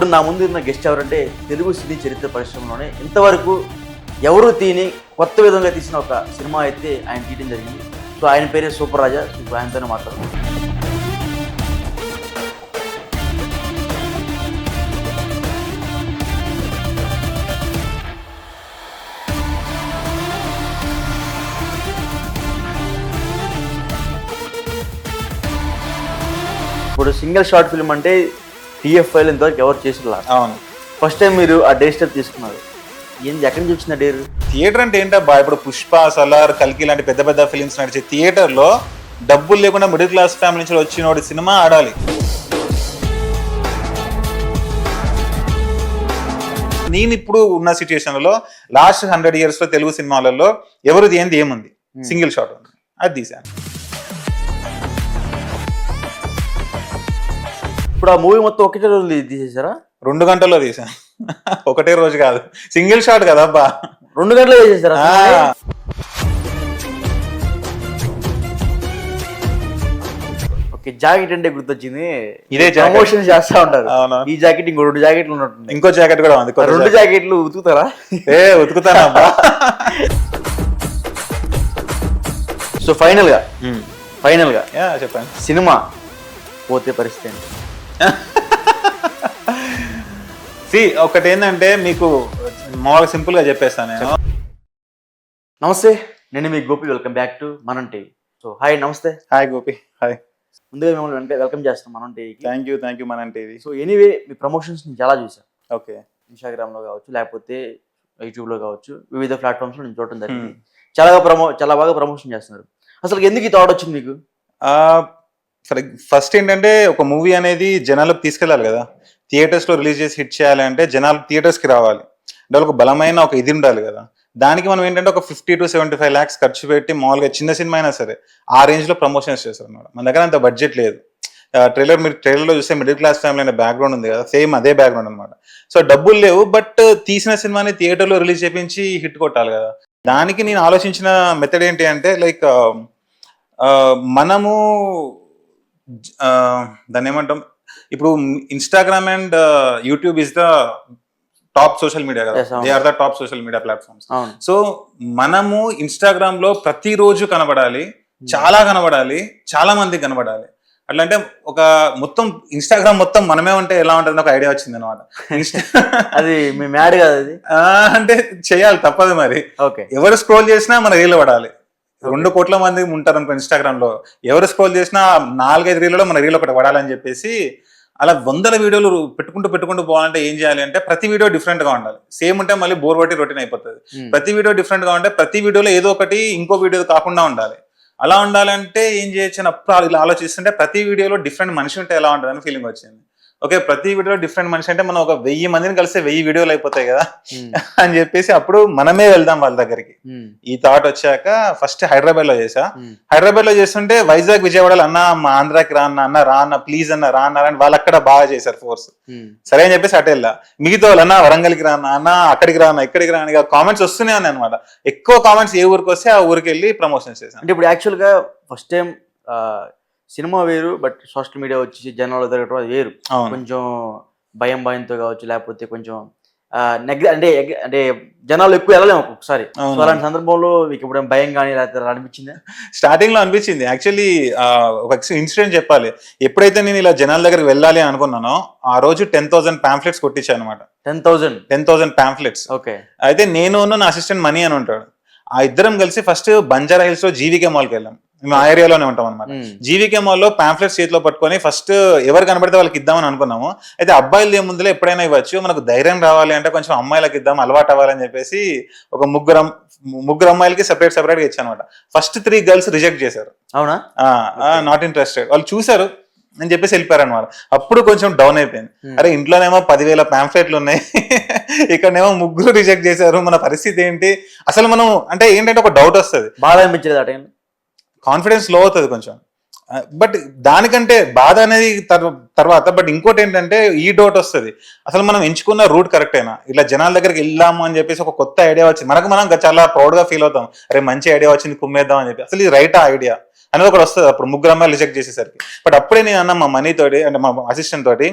ఇప్పుడు నా ముందు ఉన్న గెస్ట్ ఎవరంటే తెలుగు సినీ చరిత్ర పరిశ్రమలోనే ఇంతవరకు ఎవరు తీని కొత్త విధంగా తీసిన ఒక సినిమా అయితే ఆయన తీయడం జరిగింది. సో ఆయన పేరే సూపర్ రాజా. ఇప్పుడు ఆయనతోనే మాట్లాడదాం. ఇప్పుడు సింగిల్ షార్ట్ ఫిల్మ్ అంటే TFIలో ఇంతవరకు ఎవరు చేసిన అవును. ఫస్ట్ టైం మీరు ఆ డే స్టెప్ తీసుకున్నారు. ఏంది ఎక్కడి నుంచి వచ్చిన డేర్? థియేటర్ అంటే ఏంటబ్బా, ఇప్పుడు పుష్ప, సలార్, కల్కి లాంటి పెద్ద పెద్ద ఫిలిమ్స్ నడిచే థియేటర్లో డబ్బులు లేకుండా మిడిల్ క్లాస్ ఫ్యామిలీ నుంచి వచ్చిన సినిమా ఆడాలి. నేను ఇప్పుడు ఉన్న సిచ్యుయేషన్లో లాస్ట్ 100 years లో తెలుగు సినిమాలలో ఎవరిది ఏంది ఏముంది, సింగిల్ షాట్ ఉంది, అది తీసాను. ఇప్పుడు ఆ మూవీ మొత్తం ఒకటే రోజు తీసేసారా? 2 గంటల్లో తీసాను. ఒకటే రోజు కాదు, సింగిల్ షాట్ కదా అబ్బా. 2 గంటల్లో తీసేసారా? ఓకే, జాకెట్ అంటే గుర్తొచ్చింది. ఇదే ప్రమోషన్స్ చేస్తా ఉంటారు. ఈ జాకెట్ ఇంకో 2 జాకెట్లు ఉన్నట్టు. ఇంకో జాకెట్ కూడా ఉంది. 2 జాకెట్లు ఉతుకుతారా? ఉతుకుతానా అబ్బా. సో ఫైనల్ గా చెప్పండి, సినిమా పోతే పరిస్థితి ఏంటి? ఒకటి ఏంటంటే మీకు మామూలుగా సింపుల్ గా చెప్పేస్తాను నేను. నమస్తే, నేను మీ గోపి. వెల్కమ్ బ్యాక్ టు మనం టీవీ. సో హాయ్, నమస్తే. హాయ్ గోపి. హాయ్. ముందుగా మిమ్మల్ని వెల్కమ్ చేస్తాం మనం టీవీకి. Thank you Manam TV. So anyway, me promotions నేను చాలా చూసాను. ఓకే. ఇన్స్టాగ్రామ్ లో కావచ్చు, లేకపోతే యూట్యూబ్ లో కావచ్చు, వివిధ ప్లాట్ఫామ్స్ లో నేను చూడటం జరిగింది. చాలా బాగా ప్రమోషన్ చేస్తున్నారు. అసలు ఎందుకు ఈ థాట్ వచ్చింది మీకు? ఫస్ట్ ఏంటంటే, ఒక మూవీ అనేది జనాలకు తీసుకెళ్ళాలి కదా. థియేటర్స్ లో రిలీజ్ చేసి హిట్ చేయాలి అంటే జనాలు థియేటర్స్ కి రావాలి అంటే ఒక బలమైన ఒక ఇది ఉండాలి కదా. దానికి మనం ఏంటంటే ఒక 50 to 75 lakhs ఖర్చు పెట్టి మామూలుగా చిన్న సినిమా అయినా సరే ఆ రేంజ్ లో ప్రమోషన్స్ చేస్తారు అన్నమాట. మన దగ్గర అంత బడ్జెట్ లేదు. మీరు ట్రైలర్లో చూస్తే మిడిల్ క్లాస్ ఫ్యామిలీ అనే బ్యాక్గ్రౌండ్ ఉంది కదా, సేమ్ అదే బ్యాక్గ్రౌండ్ అనమాట. సో డబ్బులు లేవు, బట్ తీసిన సినిమాని థియేటర్లో రిలీజ్ చేయించి హిట్ కొట్టాలి కదా. దానికి నేను ఆలోచించిన మెథడ్ ఏంటి అంటే, లైక్ మనము దాన్ని ఏమంటాం, ఇప్పుడు Instagram and YouTube is the top social media కదా. They are the top social media platforms. So మనము ఇన్స్టాగ్రామ్ లో ప్రతిరోజు కనబడాలి, చాలా కనబడాలి, చాలా మందికి కనబడాలి. అట్లా అంటే ఒక మొత్తం ఇన్స్టాగ్రామ్ మొత్తం మనమే ఉంటే ఎలా ఉంటుంది ఒక ఐడియా వచ్చింది అనమాట. అది మీ మ్యాడ్ కదా అది. అంటే చేయాలి, తప్పదు మరి. ఎవరు స్క్రోల్ చేసినా మన రీల్ పడాలి. 2 కోట్ల మంది ఉంటారు అనుకో ఇన్స్టాగ్రామ్ లో, ఎవరు స్క్రోల్ చేసినా 4-5 రీల్లో మన రీల్ ఒకటి పడాలని చెప్పేసి అలా 100 వీడియోలు పెట్టుకుంటూ పోవాలంటే ఏం చేయాలి అంటే, ప్రతి వీడియో డిఫరెంట్ గా ఉండాలి. సేమ్ ఉంటే మళ్ళీ బోర్ పట్టి రొటీన్ అయిపోతుంది. ప్రతి వీడియో డిఫరెంట్ గా ఉంటే ప్రతి వీడియోలో ఏదో ఒకటి ఇంకో వీడియో కాకుండా ఉండాలి. అలా ఉండాలంటే ఏం చేయొచ్చు అని అప్పుడు ఇలా ఆలోచిస్తుంటే, ప్రతి వీడియోలో డిఫరెంట్ మనిషి ఉంటే ఎలా ఉంటుంది అని ఫీలింగ్ వచ్చింది. ఓకే, ప్రతి వీడియో డిఫరెంట్ మనిషి అంటే మనం ఒక 1000 మందిని కలిస్తే 1000 వీడియోలు అయిపోతాయి కదా అని చెప్పేసి అప్పుడు మనమే వెళ్దాం వాళ్ళ దగ్గరికి. ఈ థాట్ వచ్చాక ఫస్ట్ హైదరాబాద్ లో చేసా. హైదరాబాద్ లో చేస్తుంటే వైజాగ్, విజయవాడలో అన్న మా ఆంధ్రాకి రా అన్న ప్లీజ్ అన్న రా అని వాళ్ళు అక్కడ బాగా చేశారు ఫోర్స్. సరే అని చెప్పేసి అటు వెళ్ళా. మిగతా వాళ్ళు అన్న వరంగల్కి రా అన్న, అక్కడికి రా అన్న, ఇక్కడికి రా అని కామెంట్స్ వస్తూనే ఉన్నాయి అనమాట. ఎక్కువ కామెంట్స్ ఏ ఊరికి వస్తే ఆ ఊరికి వెళ్ళి ప్రమోషన్స్ చేశాను. అంటే ఇప్పుడు యాక్చువల్ గా ఫస్ట్ టైం సినిమా వేరు, బట్ సోషల్ మీడియా వచ్చి జనాలు తిరగటం అది వేరు. కొంచెం భయంతో కావచ్చు, లేకపోతే కొంచెం అంటే జనాలు ఎక్కువ వెళ్ళలేము ఒక్కొక్కసారి. అలాంటి సందర్భంలో మీకు ఇప్పుడు భయం కానీ లేకపోతే అనిపించిందా? స్టార్టింగ్ లో అనిపించింది. యాక్చువల్లీ ఒక ఇన్సిడెంట్ చెప్పాలి. ఎప్పుడైతే నేను ఇలా జనాల దగ్గరికి వెళ్ళాలి అనుకున్నానో ఆ రోజు 10,000 pamphlets కొట్టించాను అనమాట. 10,000 pamphlets. ఓకే. అయితే నేను నా అసిస్టెంట్ మనీ అని ఉంటాడు, ఆ ఇద్దరం కలిసి ఫస్ట్ బంజారా హిల్స్ లో జీవికే మాల్కి వెళ్ళాం. మేము ఆ ఏరియాలోనే ఉంటాం అనమాట. జీవికే మాల్లో పాంఫ్లెట్స్ చేతిలో పట్టుకొని ఫస్ట్ ఎవరు కనబడితే వాళ్ళకి ఇద్దామని అనుకున్నాము. అయితే అబ్బాయిలు ఏముందులో ఎప్పుడైనా ఇవ్వచ్చు, మనకు ధైర్యం రావాలి అంటే కొంచెం అమ్మాయిలకు ఇద్దాం, అలవాటు అవ్వాలని చెప్పేసి ఒక ముగ్గురు అమ్మాయిలకి సెపరేట్ గా ఇచ్చాను అనమాట. ఫస్ట్ 3 girls రిజెక్ట్ చేశారు. అవునా? Not interested. వాళ్ళు చూసారు అని చెప్పేసి వెళ్ళిపోయారు అనమాట. అప్పుడు కొంచెం డౌన్ అయిపోయింది. అరే ఇంట్లోనేమో 10,000 pamphlets ఉన్నాయి, ఇక్కడనేమో 3 రిజెక్ట్ చేశారు, మన పరిస్థితి ఏంటి అసలు. మనం అంటే ఏంటంటే ఒక డౌట్ వస్తుంది, బాధ అనిపించలేదు ఆ టైంలో, కాన్ఫిడెన్స్ లో అవుతుంది కొంచెం. బట్ దానికంటే బాధ అనేది తర్వాత, బట్ ఇంకోటి ఏంటంటే ఈ డౌట్ వస్తుంది, అసలు మనం ఎంచుకున్న రూట్ కరెక్ట్ అయినా, ఇలా జనాల దగ్గరికి వెళ్దాము అని చెప్పేసి ఒక కొత్త ఐడియా వచ్చింది మనకు, మనం చాలా ప్రౌడ్ గా ఫీల్ అవుతాం, అరే మంచి ఐడియా వచ్చింది కుమ్మేద్దాం అని చెప్పి. అసలు ఇది రైట్ ఐడియా అనేది ఒకటి వస్తుంది అప్పుడు 3 అమ్మాయిలు రిజెక్ట్ చేసేసరికి. బట్ అప్పుడే నేను అన్న మా మనీ తోటి అంటే మా అసిస్టెంట్ తోటి,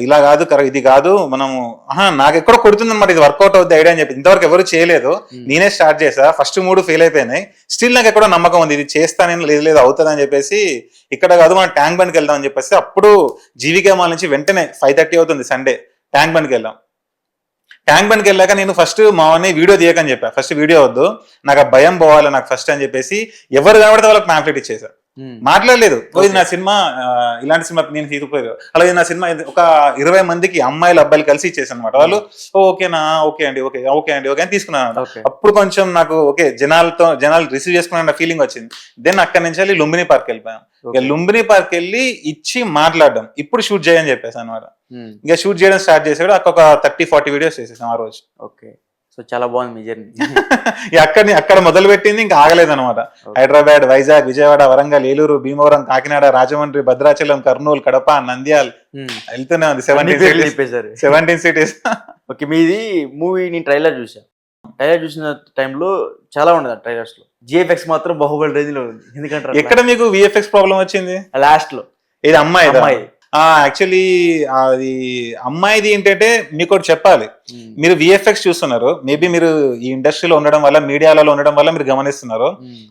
ఇలా కాదు ఇది కాదు మనము నాకు ఎక్కడో కొడుతుంది అనమాట, ఇది వర్కౌట్ అవుద్ది ఐడియా అని చెప్పి ఇంతవరకు ఎవరు చేయలేదు, నేనే స్టార్ట్ చేసా. ఫస్ట్ 3 ఫెయిల్ అయిపోయినాయి, స్టిల్ నాకు ఎక్కడో నమ్మకం ఉంది ఇది చేస్తానని, లేదు అవుతుంది అని చెప్పేసి ఇక్కడ కాదు మనం ట్యాంక్ బండ్కి వెళ్దాం అని చెప్పేసి అప్పుడు జీవికే మాల్ నుంచి వెంటనే 5:30 అవుతుంది సండే ట్యాంక్ బండ్కి వెళ్ళాం. ట్యాంక్ బండ్కి వెళ్ళాక నేను ఫస్ట్ మావని వీడియో తీయకని చెప్పా, ఫస్ట్ వీడియో వద్దు నాకు ఆ భయం పోవాలి నాకు ఫస్ట్ అని చెప్పేసి ఎవరు కనబడితే వాళ్ళకి పాంఫ్లెట్ ఇచ్చేసా. మాట్లాడలేదు, ఇది నా సినిమా ఇలాంటి సినిమా నేను తీసుకుపోయారు, అలాగే నా సినిమా ఒక 20 మందికి అమ్మాయిలు అబ్బాయిలు కలిసి ఇచ్చేసాను అనమాట. వాళ్ళు ఓకేనా ఓకే అండి ఓకే అని తీసుకున్నాను. అప్పుడు కొంచెం నాకు ఓకే జనాలు రిసీవ్ చేసుకున్న ఫీలింగ్ వచ్చింది. దెన్ అక్కడి నుంచి వెళ్ళి లుంబిని పార్క్ వెళ్ళిపోయాం. ఇక లుంబిని పార్క్ వెళ్ళి ఇచ్చి మాట్లాడడం ఇప్పుడు షూట్ చేయని చెప్పేసి అనమాట. ఇంకా షూట్ చేయడం స్టార్ట్ చేసాడు, ఒక 30-40 వీడియోస్ చేసేసాం ఆ రోజు. ఓకే, సో చాలా బాగుంది మీ జర్నీ. అక్కడ మొదలు పెట్టింది ఇంకా ఆగలేదు అనమాట. హైదరాబాద్, వైజాగ్, విజయవాడ, వరంగల్, ఏలూరు, భీమవరం, కాకినాడ, రాజమండ్రి, భద్రాచలం, కర్నూలు, కడప, నంద్యాల్ వెళ్తూనే ఉంది. 17 సిటీస్. ఓకే, మీది మూవీ నేను ట్రైలర్ చూసిన టైంలో చాలా ఉండదు ట్రైలర్స్ లో, జిఎఫ్ఎక్స్ మాత్రం బాహుబలి రేంజ్ లో ఉంది. ఎందుకంటే ఎక్కడ మీకు విఎఫ్ఎక్స్ ప్రాబ్లం వచ్చింది? లాస్ట్ లో ఇది అమ్మాయి యాక్చువల్లీ అది అమ్మాయిది ఏంటంటే మీకు ఒకటి చెప్పాలి, మీరు విఎఫ్ఎక్స్ చూస్తున్నారు, మేబీ మీరు ఈ ఇండస్ట్రీలో ఉండడం వల్ల మీడియాలలో ఉండడం వల్ల మీరు గమనిస్తున్నారు,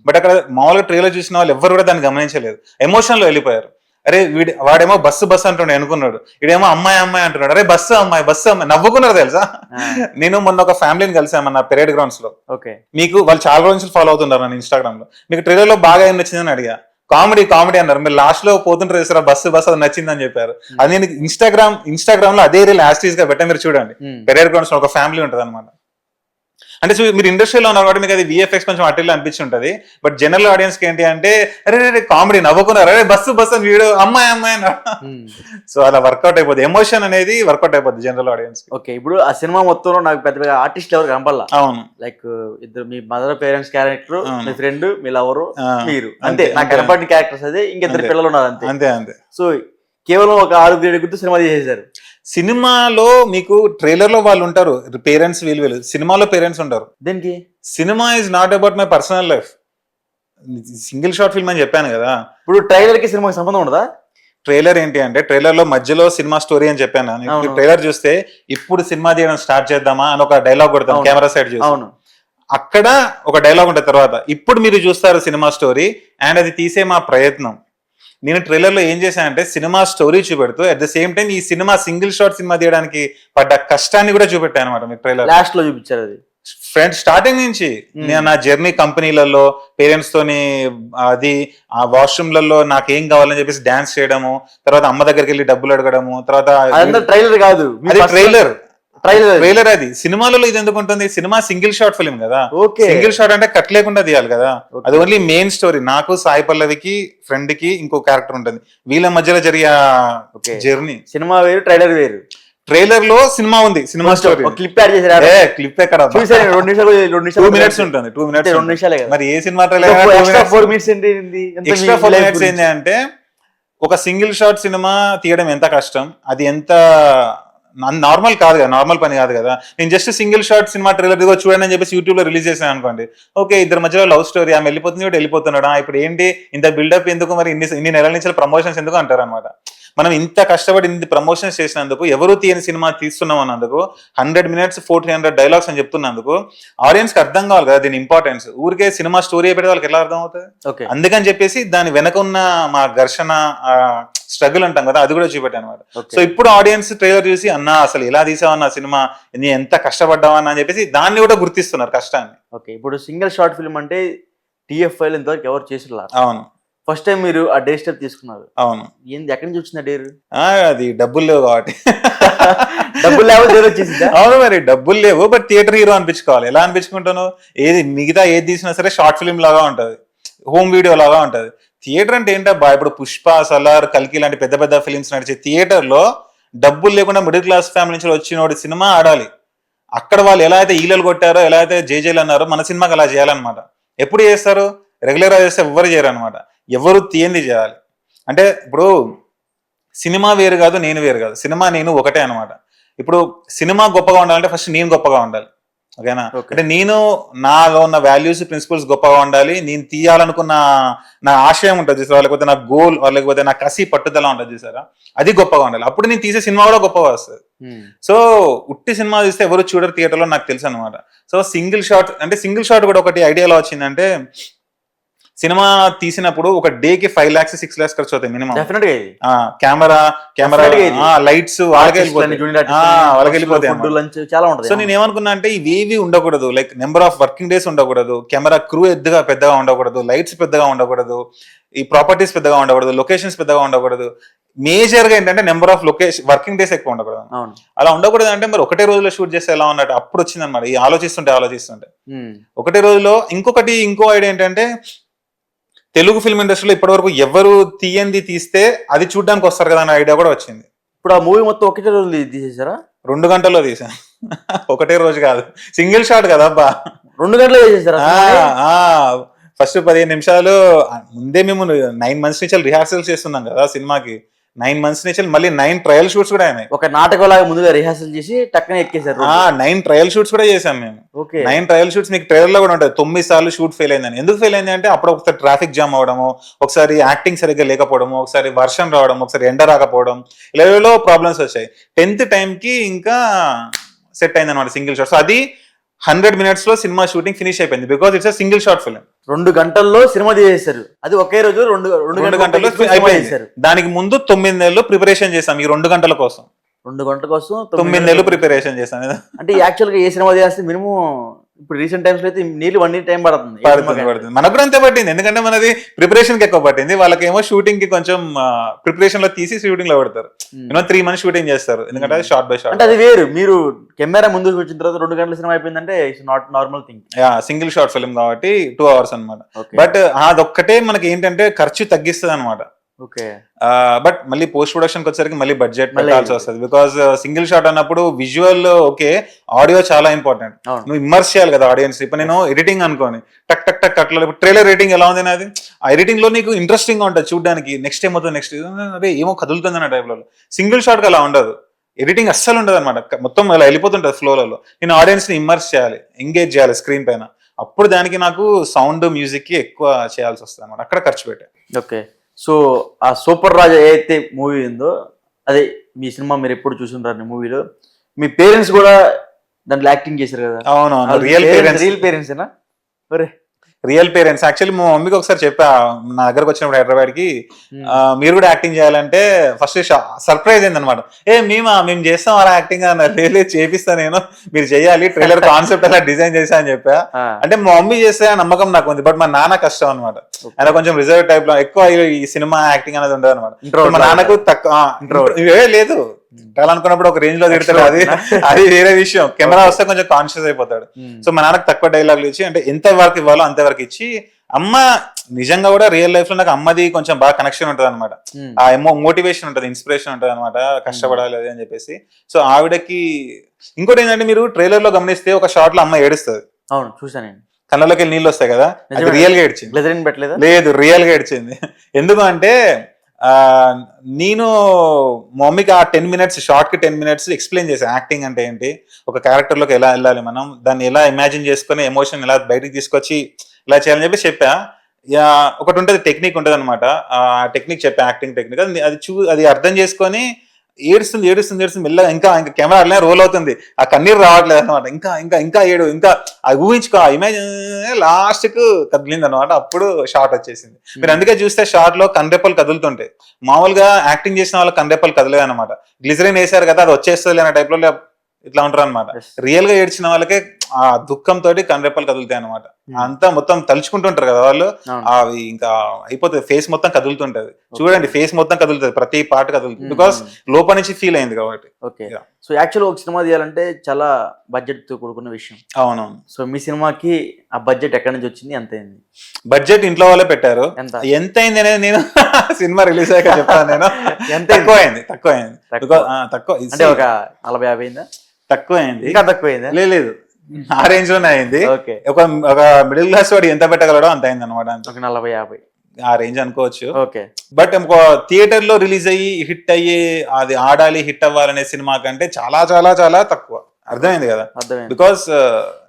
బట్ అక్కడ మామూలుగా ట్రైలర్ చూసిన వాళ్ళు ఎవరు కూడా దాన్ని గమనించలేదు, ఎమోషన్ లో వెళ్ళిపోయారు. అరే వాడేమో బస్సు అంటుండే అనుకున్నాడు, ఇడేమో అమ్మాయి అంటున్నాడు, అరే బస్సు అమ్మాయి నవ్వుకున్నారు తెలుసా. నేను మొన్న ఒక ఫ్యామిలీని కలిసామన్న పెరేడ్ గ్రౌండ్స్ లో. మీకు వాళ్ళు చాలా రోజులు ఫాలో అవుతున్నారు నన్ను ఇన్స్టాగ్రామ్ లో, మీకు ట్రైలర్ లో బాగా ఏం నచ్చిందని అడిగా, కామెడీ అన్నారు. మీరు లాస్ట్ లో పోతుంటారు చేస్తారా బస్సు అది నచ్చిందని చెప్పారు. అది నేను ఇన్స్టాగ్రామ్ లో అదే రీల్ యాస్టీస్ గా పెట్టా, మీరు చూడండి. పెరేడ్ గ్రౌండ్స్ లో ఒక ఫ్యామిలీ ఉంటది అనమాట. అంటే మీరు ఇండస్ట్రీలో ఉన్నారు కాబట్టి మీకు అది విఎఫ్ఎక్స్ కొంచెం అట్లా అనిపించి ఉంటది, బట్ జనరల్ ఆడియన్స్ కి ఏంటి అంటే అరే కామెడీ నవ్వుకున్నారు, అరే బస్సు అని వీడియో అమ్మాయి సో అలా వర్కౌట్ అయిపోద్ది, ఎమోషన్ అనేది వర్కౌట్ అయిపోద్ది జనరల్ ఆడియన్స్. ఓకే, ఇప్పుడు ఆ సినిమా మొత్తంలో నాకు పెద్ద ఆర్టిస్ట్ ఎవరు కనపడాల. అవును, లైక్ ఇద్దరు మీ మదర్ పేరెంట్స్ క్యారెక్టర్, మీ ఫ్రెండ్, మీ లవరు, మీరు, అంతే నాకు కనపడిన క్యారెక్టర్స్ అదే. ఇంకిద్దరు పిల్లలు ఉన్నారు అంతే. సో కేవలం ఒక 6 గుర్తు సినిమా తీసేశారు. సినిమాలో మీకు ట్రైలర్ లో వాళ్ళు ఉంటారు పేరెంట్స్, వీళ్ళు సినిమాలో పేరెంట్స్ ఉంటారు. దేనికి? Cinema is not about my personal life, single short film అని చెప్పాను కదా. ఇప్పుడు ట్రైలర్ కి సినిమాకి సంబంధం ఉండదా? ట్రైలర్ ఏంటి అంటే ట్రైలర్ లో మధ్యలో సినిమా స్టోరీ అని చెప్పాను. ట్రైలర్ చూస్తే ఇప్పుడు సినిమా తీయడం స్టార్ట్ చేద్దామా అని ఒక డైలాగ్ కొడతాం కెమెరా సైడ్ చూసి, అక్కడ ఒక డైలాగ్ ఉంటుంది. తర్వాత ఇప్పుడు మీరు చూస్తారు సినిమా స్టోరీ అండ్ అది తీసే మా ప్రయత్నం. నేను ట్రైలర్ లో ఏం చేశానంటే సినిమా స్టోరీ చూపెడుతూ అట్ ద సేమ్ టైం ఈ సినిమా సింగిల్ షాట్ సినిమా తీయడానికి పడ్డ కష్టాన్ని కూడా చూపెట్టాను అనమాట. మీకు ట్రైలర్ లాస్ట్ లో చూపించారు అది. ఫ్రెండ్స్ స్టార్టింగ్ నుంచి నేను నా జర్నీ కంపెనీలలో పేరెంట్స్ తోని అది ఆ వాష్రూమ్లలో నాకు ఏం కావాలని చెప్పేసి డాన్స్ చేయడము, తర్వాత అమ్మ దగ్గరికి వెళ్ళి డబ్బులు అడగడము, తర్వాత ట్రైలర్ కాదు అది ట్రైలర్ అది. సినిమాలలో ఇది ఎందుకు ఉంటుంది? సినిమా సింగిల్ షాట్ ఫిల్మ్ కదా, సింగిల్ షాట్ అంటే కట్ లేకుండా తీయాలి కదా. అది ఓన్లీ మెయిన్ స్టోరీ. నాకు సాయి పల్లవికి ఫ్రెండ్ కి ఇంకో క్యారెక్టర్ ఉంటుంది, వీళ్ళ మధ్యలో జరిగే జర్నీ. సినిమా వేరు, ట్రైలర్ వేరు. ట్రైలర్ లో సినిమా ఉంది, సినిమా స్టోరీ క్లిప్ యాడ్ చేశారు. క్లిప్ ఎక్కడ 2 మినిట్స్ ఉంటుంది, 2 మినిట్స్. మరి ఏ సినిమా ట్రైలర్ ఎక్స్ట్రా 4 మినిట్స్ ఏంటి అంటే ఒక సింగిల్ షాట్ సినిమా తీయడం ఎంత కష్టం, అది ఎంత నార్మల్ కాదు కదా, నార్మల్ పని కాదు కదా. నేను just single shot cinema trailer దిగో చూడండి అని చెప్పేసి యూట్యూబ్ లో రిలీజ్ చేశాను అనుకోండి, ఓకే ఇద్దరు మధ్యలో లవ్ స్టోరీ, ఆమె వెళ్ళిపోతున్నాడు, ఇప్పుడు ఏంటి ఇంత బిల్డప్ ఎందుకు, మరి ఇన్ని నెలల నుంచి ప్రమోషన్స్ ఎందుకు అంటారు అనమాట. మనం ఇంత కష్టపడి ఇన్ని ప్రమోషన్స్ చేసినందుకు, ఎవరు తీయని సినిమా తీస్తున్నాం అన్నందుకు, 100 మినిట్స్ 400 డైలాగ్స్ అని చెప్తున్నందుకు ఆడియన్స్ కి అర్థం కావాలి కదా దీని ఇంపార్టెన్స్. ఊరికే సినిమా స్టోరీ పెడితే వాళ్ళకి ఎలా అర్థం అవుతుంది? అందుకని చెప్పేసి దాని వెనక ఉన్న మా ఘర్షణ స్ట్రగుల్ అంటాం కదా, అది కూడా చూపెట్టాను అనమాట. సో ఇప్పుడు ఆడియన్స్ ట్రైలర్ చూసి అన్నా అసలు ఎలా తీసావన్నా సినిమా, నీ ఎంత కష్టపడ్డావన్నా అని చెప్పేసి దాన్ని కూడా గుర్తిస్తున్నారు కష్టాన్ని. ఓకే, ఇప్పుడు సింగిల్ షార్ట్ ఫిల్మ్ అంటే TFI ఇంతవరకు ఎవరు చేసి. అవును, ఫస్ట్ టైం మీరు ఆ డే స్టెప్ తీసుకున్నారు. అవును, ఏంది ఎక్కడి నుంచి వచ్చిన డేరు? అది డబ్బులు లేవు కాబట్టి. డబ్బులు లేవు. అవును, మరి డబ్బులు లేవు, బట్ థియేటర్ హీరో అనిపించుకోవాలి. ఎలా అనిపించుకుంటాను? మిగతా ఏది తీసినా సరే షార్ట్ ఫిల్మ్ లాగా ఉంటది, హోమ్ వీడియో లాగా ఉంటది. థియేటర్ అంటే ఏంటబ్బా, ఇప్పుడు పుష్ప, సలార్, కల్కి లాంటి పెద్ద పెద్ద ఫిలిమ్స్ నడిచే థియేటర్ లో డబ్బులు లేకుండా మిడిల్ క్లాస్ ఫ్యామిలీ నుంచి వచ్చిన సినిమా ఆడాలి. అక్కడ వాళ్ళు ఎలా అయితే ఈలలు కొట్టారో, ఎలా అయితే జేజేలు అన్నారో, మన సినిమాకి అలా చేయాలన్నమాట. ఎప్పుడు చేస్తారు? రెగ్యులర్ గా చేస్తే ఎవరు చేయరు అనమాట, ఎవరు తీయంది చేయాలి. అంటే ఇప్పుడు సినిమా వేరు కాదు, నేను వేరు కాదు, సినిమా నేను ఒకటే అనమాట. ఇప్పుడు సినిమా గొప్పగా ఉండాలంటే ఫస్ట్ నేను గొప్పగా ఉండాలి. ఓకేనా. అంటే నేను నాలో ఉన్న వాల్యూస్ ప్రిన్సిపల్స్ గొప్పగా ఉండాలి, నేను తీయాలనుకున్న నా ఆశయం ఉంటుంది చూసారా, లేకపోతే నా గోల్ లేకపోతే నా కసి పట్టుదల ఉంటుంది చూసారా, అది గొప్పగా ఉండాలి. అప్పుడు నేను తీసే సినిమా కూడా గొప్పగా వస్తుంది. సో ఉట్టి సినిమా చూస్తే ఎవరు చూడరు థియేటర్ లో, నాకు తెలుసు అనమాట. సో సింగిల్ షాట్ కూడా ఒకటి ఐడియాలో వచ్చిందంటే, సినిమా తీసినప్పుడు ఒక డేకి 5 lakhs 6 lakhs ఖర్చు అవుతాయి మినిమం. కెమెరా లైట్స్ వాళ్ళకి వెళ్ళిపోతాయి. సో నేను ఏమనుకున్నా అంటే ఇవేవి ఉండకూడదు, like number of working days ఉండకూడదు, కెమెరా క్రూ పెద్దగా ఉండకూడదు, లైట్స్ పెద్దగా ఉండకూడదు, ఈ ప్రాపర్టీస్ పెద్దగా ఉండకూడదు, లొకేషన్స్ పెద్దగా ఉండకూడదు. మేజర్ గా ఏంటంటే నెంబర్ ఆఫ్ వర్కింగ్ డేస్ ఎక్కువ ఉండకూడదు. అలా ఉండకూడదు అంటే మరి ఒకటే రోజులో షూట్ చేస్తే ఎలా ఉన్నట్టు అప్పుడు వచ్చింది అనమాట. ఈ ఆలోచిస్తుంటే ఒకటే రోజులో. ఇంకో ఐడియా ఏంటంటే, తెలుగు ఫిల్మ్ ఇండస్ట్రీలో ఇప్పటి వరకు ఎవరు తీస్తే అది చూడడానికి వస్తారు కదా అనే ఐడియా కూడా వచ్చింది. ఇప్పుడు ఆ మూవీ మొత్తం ఒకటే రోజు తీసేసారా? 2 గంటల్లో తీసాను. ఒకటే రోజు కాదు, సింగిల్ షాట్ కదా అబ్బా. 2 గంటల్లో తీసేసారా? ఫస్ట్ 15 నిమిషాలు ముందే మేము 9 months నుంచి రిహార్సల్స్ చేస్తున్నాం కదా సినిమాకి. 9 months నుంచి మళ్ళీ 9 ట్రయల్ షూట్స్ కూడా అయినాయి. ఒక నాటకం లాగా ముందుగా రిహార్సల్ చేసి టక్కనే ఎక్కేసారు. 9 ట్రయల్ షూట్స్ కూడా చేసాం మేము. 9 ట్రయల్ షూట్స్ మీకు ట్రైలర్ లో కూడా ఉంటుంది. 9 సార్లు షూట్ ఫెయిల్ అయిందని. ఎందుకు ఫెయిల్ అయింది అంటే, అప్పుడు ఒకసారి ట్రాఫిక్ జామ్ అవడము, ఒకసారి యాక్టింగ్ సరిగ్గా లేకపోవడము, ఒకసారి వర్షం రావడం, ఒకసారి ఎండ రాకపోవడం, ఇలా ప్రాబ్లమ్స్ వచ్చాయి. 10th time కి ఇంకా సెట్ అయింది అనమాట సింగిల్ షాట్. సో అది 100 minutes లో సినిమా షూటింగ్ ఫినిష్ అయిపోయింది, because it's single shot film. 2 గంటల్లో సినిమా తీసేశారు. అది ఒకే రోజు 2 గంటల్లో అయిపోయింది. దానికి ముందు 9 నెలలు ప్రిపరేషన్ చేశాం ఈ 2 గంటల కోసం. 2 గంటల కోసం 9 నెలలు ప్రిపరేషన్ చేశాను. అంటే యాక్చువల్ గా ఏ సినిమా చేస్తే మినిమం ఇప్పుడు రీసెంట్ టైమ్స్ లో అయితే నీళ్ళు 1 year టైం పడుతుంది. మనకు కూడా అంతే పట్టింది, ఎందుకంటే మనది ప్రిపరేషన్ కి ఎక్కువ పట్టింది. వాళ్ళకేమో షూటింగ్ కి కొంచెం ప్రిపరేషన్ లో తీసి షూటింగ్ లో పెడతారు. 3 months షూటింగ్ చేస్తారు, ఎందుకంటే అది షార్ట్ బై షార్ట్. అంటే అది వేరు. మీరు కెమెరా ముందుకు వచ్చిన తర్వాత 2 గంటల సినిమా అయిపోయిందంటే it's not normal thing. Single short film కాబట్టి 2 hours అనమాట. బట్ అదొక్కటే మనకి ఏంటంటే ఖర్చు తగ్గిస్తుంది అనమాట. బట్ మళ్ళీ పోస్ట్ ప్రొడక్షన్ వచ్చేసరికి మళ్ళీ బడ్జెట్ పెట్టాల్సి వస్తుంది, బికాస్ సింగిల్ షాట్ అన్నప్పుడు విజువల్ ఓకే, ఆడియో చాలా ఇంపార్టెంట్. నువ్వు ఇమ్మర్స్ చేయాలి కదా ఆడియన్స్. ఇప్పుడు నేను ఎడిటింగ్ అనుకోని టక్ టక్ టక్ అట్లా, ట్రైలర్ రేటింగ్ ఎలా ఉంది నాది, ఆ ఎడిటింగ్ లో నీకు ఇంట్రెస్టింగ్ గా ఉంటుంది చూడడానికి. నెక్స్ట్ ఏమవుతుంది, నెక్స్ట్ అదే ఏమో కదులుతుంది అన్న టైప్ లో. సింగిల్ షాట్ కి అలా ఉండదు, ఎడిటింగ్ అస్సలు ఉండదు అనమాట. మొత్తం అలా వెళ్ళిపోతుంటది ఫ్లోలలో. నేను ఆడియన్స్ ని ఇమ్మర్స్ చేయాలి, ఎంగేజ్ చేయాలి స్క్రీన్ పైన. అప్పుడు దానికి నాకు సౌండ్ మ్యూజిక్ కి ఎక్కువ చేయాల్సి వస్తుంది అనమాట. అక్కడ ఖర్చు పెట్టా. ఓకే. సో ఆ సూపర్ రాజా ఏదైతే మూవీ ఉందో, అదే మీ సినిమా మీరు ఎప్పుడు చూసుంటారు మూవీలో, మీ పేరెంట్స్ కూడా దాంట్లో యాక్టింగ్ చేశారు కదా? అవునవును, రియల్ పేరెంట్సేనా? Real parents. యాక్చువల్లీ మా మమ్మీకి ఒకసారి చెప్పా, నా దగ్గరకు వచ్చినప్పుడు హైదరాబాద్ కి, మీరు కూడా యాక్టింగ్ చేయాలంటే ఫస్ట్ సర్ప్రైజ్ అయింది అనమాట. మేము చేస్తాం అలా యాక్టింగ్ అన్నారు. లేదు చేపిస్తా నేను, మీరు చేయాలి, ట్రైలర్ కాన్సెప్ట్ అలా డిజైన్ చేసా అని చెప్పా. అంటే మా మమ్మీ చేస్తే నమ్మకం నాకు ఉంది, బట్ మా నాన్న కష్టం అనమాట. ఆయన కొంచెం రిజర్వ్ టైప్ లో, ఎక్కువ ఈ సినిమా యాక్టింగ్ అనేది ఉండదు అనమాట. మా నాన్నకు తక్కువ లేదు, అనుకున్నప్పుడు ఒక రేంజ్ లో తిడతాడు, అది వేరే విషయం. కెమెరా వస్తే కొంచెం కాన్షియస్ అయిపోతాడు. సో మా నాన్నకు తక్కువ డైలాగులు ఇచ్చి, అంటే ఎంత వరకు ఇవ్వాలో అంతే వరకు ఇచ్చి, అమ్మ నిజంగా కూడా రియల్ లైఫ్ లో నాకు అమ్మది కొంచెం బాగా కనెక్షన్ ఉంటుంది అనమాట. ఆ మోటివేషన్ ఉంటుంది, ఇన్స్పిరేషన్ ఉంటుంది అనమాట, కష్టపడాలి అది అని చెప్పేసి. సో ఆవిడకి ఇంకోటి ఏంటంటే, మీరు ట్రైలర్ లో గమనిస్తే ఒక షాట్ లో అమ్మ ఏడుస్తుంది. అవును, చూసాను. కళ్ళలోకి నీళ్ళు వస్తాయి కదా, అది రియల్ గా ఏడ్చింది. లేదు, రియల్ గా ఏడ్చింది. ఎందుకు అంటే, నేను మా మమ్మీకి ఆ 10 minutes షార్ట్ కి 10 minutes ఎక్స్ప్లెయిన్ చేశాను యాక్టింగ్ అంటే ఏంటి, ఒక క్యారెక్టర్ లోకి ఎలా వెళ్ళాలి మనం, దాన్ని ఎలా ఇమాజిన్ చేసుకుని ఎమోషన్ ఎలా బయటకు తీసుకొచ్చి ఇలా చేయాలని చెప్పా. ఒకటి ఉంటుంది, టెక్నిక్ ఉంటుంది అనమాట. ఆ టెక్నిక్ చెప్పా, యాక్టింగ్ టెక్నిక్. అది అర్థం చేసుకొని ఏడుస్తుంది మెల్లగా. ఇంకా కెమెరా అట్లనే రోల్ అవుతుంది, ఆ కన్నీరు రావట్లేదు అనమాట. ఇంకా ఏడు, ఇంకా ఊహించుకో, ఇమాజిన్. లాస్ట్ కు కదిలింది అనమాట, అప్పుడు షార్ట్ వచ్చేసింది. మీరు అందుకే చూస్తే షార్ట్ లో కన్నెప్పలు కదులుతుంటాయి. మామూలుగా యాక్టింగ్ చేసిన వాళ్ళకి కన్నెప్పలు కదలేదు అనమాట. గ్లిజరిన్ వేసారు కదా, అది వచ్చేస్తుంది అనే టైప్ లో ఇట్లా ఉంటారు అనమాట. రియల్ గా ఏడ్చిన వాళ్ళకే ఆ దుఃఖంతో కన్నెప్పలు కదులుతాయి అనమాట. అంతా మొత్తం తలుచుకుంటుంటారు కదా వాళ్ళు, అవి ఇంకా అయిపోతుంది. ఫేస్ మొత్తం కదులుతుంటది, చూడండి, ఫేస్ మొత్తం కదులుతుంది, ప్రతి పార్ట్ కదులుతుంది, బికాస్ లోపల నుంచి ఫీల్ అయింది కాబట్టి. ఓకే. సో యాక్చువల్ ఒక సినిమా తీయాలంటే చాలా బడ్జెట్ తో కూడుకున్న విషయం. అవునవును. సో మీ సినిమాకి ఆ బడ్జెట్ ఎక్కడి నుంచి వచ్చింది, ఎంత అయింది? బడ్జెట్ ఇంట్లో వాళ్ళే పెట్టారు. ఎంత అయింది అనేది నేను సినిమా రిలీజ్ అయ్యాక చెప్తాను. నేను తక్కువ అయింది. తక్కువ అంటే ఒక 40-50 అయిందా? తక్కువ అయింది. ఇంకా తక్కువ అయిందా? లేదు, ఆ రేంజ్ లోనే అయింది. ఒక మిడిల్ క్లాస్ వాడు ఎంత పెట్టగలడో అంత అయింది అనమాట. 40-50 ఆ రేంజ్ అనుకోవచ్చు. ఓకే. బట్ థియేటర్ లో రిలీజ్ అయ్యి హిట్ అయ్యి అది ఆడాలి, హిట్ అవ్వాలనే సినిమా కంటే చాలా చాలా చాలా తక్కువ అర్థమైంది కదా. అర్థమైంది. బికాస్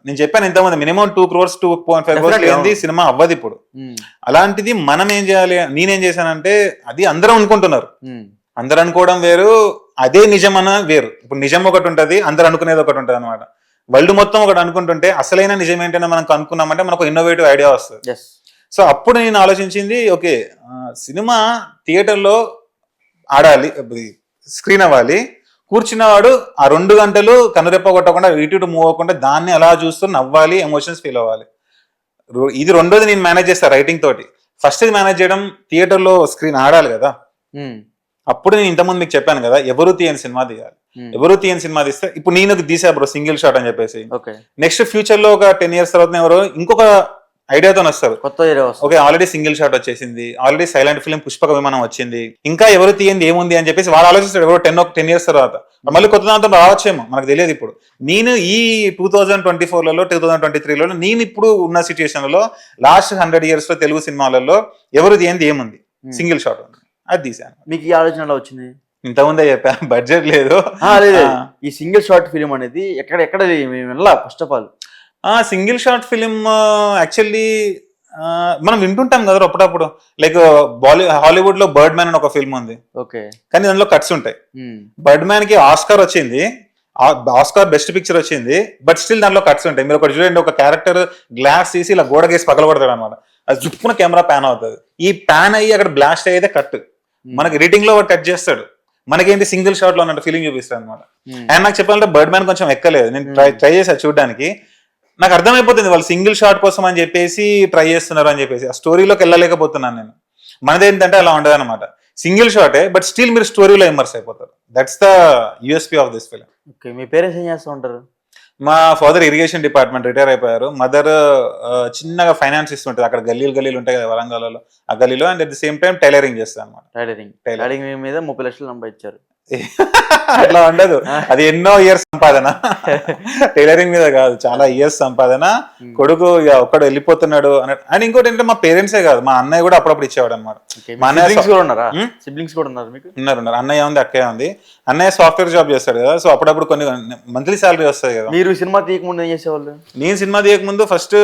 నేను చెప్పాను ఇంతకుముందు మినిమం 2 crores 2.5 crores లేనిది సినిమా అవ్వదు ఇప్పుడు. అలాంటిది మనం ఏం చేయాలి, నేనేం చేశానంటే అది అందరూ అనుకుంటున్నారు, అందరు అనుకోవడం వేరు, అదే నిజం అన్న వేరు. ఇప్పుడు నిజం ఒకటి ఉంటది, అందరు అనుకునేది ఒకటి ఉంటది అనమాట. వరల్డ్ మొత్తం ఒకటి అనుకుంటుంటే అసలైన నిజం ఏంటంటే మనం కనుక్కున్నామంటే మనకు ఇన్నోవేటివ్ ఐడియా వస్తుంది. సో అప్పుడు నేను ఆలోచించింది, ఓకే సినిమా థియేటర్లో ఆడాలి, స్క్రీన్ అవ్వాలి, కూర్చున్నవాడు ఆ 2 గంటలు కనురెప్ప కొట్టకుండా ఇటు మూవ్ అవ్వకుండా దాన్ని అలా చూస్తూ నవ్వాలి, ఎమోషన్స్ ఫీల్ అవ్వాలి. ఇది రెండోది నేను మేనేజ్ చేస్తాను రైటింగ్ తోటి. ఫస్ట్ ఇది మేనేజ్ చేయడం, థియేటర్లో స్క్రీన్ ఆడాలి కదా. అప్పుడు నేను ఇంతకుముందు మీకు చెప్పాను కదా, ఎవరు తీయని సినిమా తీయాలి. ఎవరు తీయని సినిమా తీస్తే ఇప్పుడు నేను తీసా బ్రో సింగిల్ షాట్ అని చెప్పేసి, నెక్స్ట్ ఫ్యూచర్ లో ఒక 10 years తర్వాత ఎవరు ఇంకొక ఐడియాతో వస్తారు. ఓకే ఆల్రెడీ సింగిల్ షాట్ వచ్చేసింది, ఆల్రెడీ సైలెంట్ ఫిల్మ్ పుష్పక విమానం వచ్చింది, ఇంకా ఎవరు తీయండి ఏముంది అని చెప్పేసి వాళ్ళు ఆలోచిస్తాడు. ఎవరో 10 years తర్వాత మళ్ళీ కొత్త దాంతో రావచ్చేమో మనకు తెలియదు. ఇప్పుడు నేను ఈ 2024లలో 2023లలో నేను ఇప్పుడు ఉన్న సిచ్యుయేషన్లలో లాస్ట్ 100 years లో తెలుగు సినిమాలలో ఎవరు తీయండి ఏముంది, సింగిల్ షాట్ అది తీసాను. మీకు ఈ ఆలోచన వచ్చింది? ఇంతకుముందే చెప్పా, బడ్జెట్ లేదు. ఈ సింగిల్ షార్ట్ ఫిలిం అనేది ఎక్కడ first of all single short film actually మనం వింటుంటాం కదా అప్పుడప్పుడు, లైక్ హాలీవుడ్ లో బర్డ్ మ్యాన్ అని ఒక ఫిల్మ్ ఉంది, కానీ దానిలో కట్స్ ఉంటాయి. బర్డ్ మ్యాన్ కి ఆస్కార్ వచ్చింది, ఆస్కార్ బెస్ట్ పిక్చర్ వచ్చింది, బట్ స్టిల్ దానిలో కట్స్ ఉంటాయి. మీరు ఒకటి చూడండి, ఒక క్యారెక్టర్ గ్లాస్ తీసి ఇలా గోడకేసి పగలగొడతాడు అనమాట, అది జుప్పున కెమెరా ప్యాన్ అవుతుంది, ఈ ప్యాన్ అయ్యి అక్కడ బ్లాస్ట్ అయితే కట్, మనకి ఎడిటింగ్ లో కట్ చేస్తాడు, మనకేంటి సింగిల్ షాట్ లో ఉన్నట్టు ఫీలింగ్ చూపిస్తాడు అనమాట. అండ్ నాకు చెప్పాలంటే బర్డ్ మ్యాన్ కొంచెం ఎక్కలేదు, నేను ట్రై చేశాను చూడడానికి, నాకు అర్థమైపోతుంది వాళ్ళు సింగిల్ షాట్ కోసం అని చెప్పేసి ట్రై చేస్తున్నారు అని చెప్పేసి, ఆ స్టోరీలోకి వెళ్ళలేకపోతున్నాను నేను. మనదేంటంటే అలా ఉండదు అనమాట, సింగిల్ షాటే బట్ స్టిల్ మీరు స్టోరీలో ఇమర్స్ అయిపోతారు. That's the USP of this film. Me parents ఏం చేస్తూ ఉంటారు? మా ఫాదర్ ఇరిగేషన్ డిపార్ట్మెంట్ రిటైర్ అయిపోయారు, మదర్ చిన్నగా ఫైనాన్స్ ఇస్తుంటది, అక్కడ గల్లీలు ఉంటాయి కదా వరంగల్లో, ఆ గల్లీలో. And at the same time tailoring చేస్తాను అనమాట. టైలరింగ్ మీద 30 లక్షలు సంపాదించారు. అట్లా ఉండదు, అది ఎన్నో ఇయర్స్ సంపాదన, టైలరింగ్ మీద కాదు, చాలా ఇయర్స్ సంపాదన. కొడుకు ఇక ఒక్కడు వెళ్ళిపోతున్నాడు అన్నట్టు. అండ్ ఇంకోటి ఏంటంటే మా పేరెంట్సే కాదు, మా అన్నయ్య కూడా అప్పుడప్పుడు ఇచ్చేవాడు అనమాట. మా అన్నయ్య ఉన్నారు, అన్నయ్య ఉంది, అక్కయ్య ఉంది. అన్నయ్య సాఫ్ట్వేర్ జాబ్ చేస్తాడు కదా, సో అప్పుడప్పుడు కొన్ని మంత్లీ శాలరీ వస్తాయి కదా. మీరు సినిమా తీయకముందు ఏం చేసేవాళ్ళు? నేను సినిమా తీయకముందు ఫస్ట్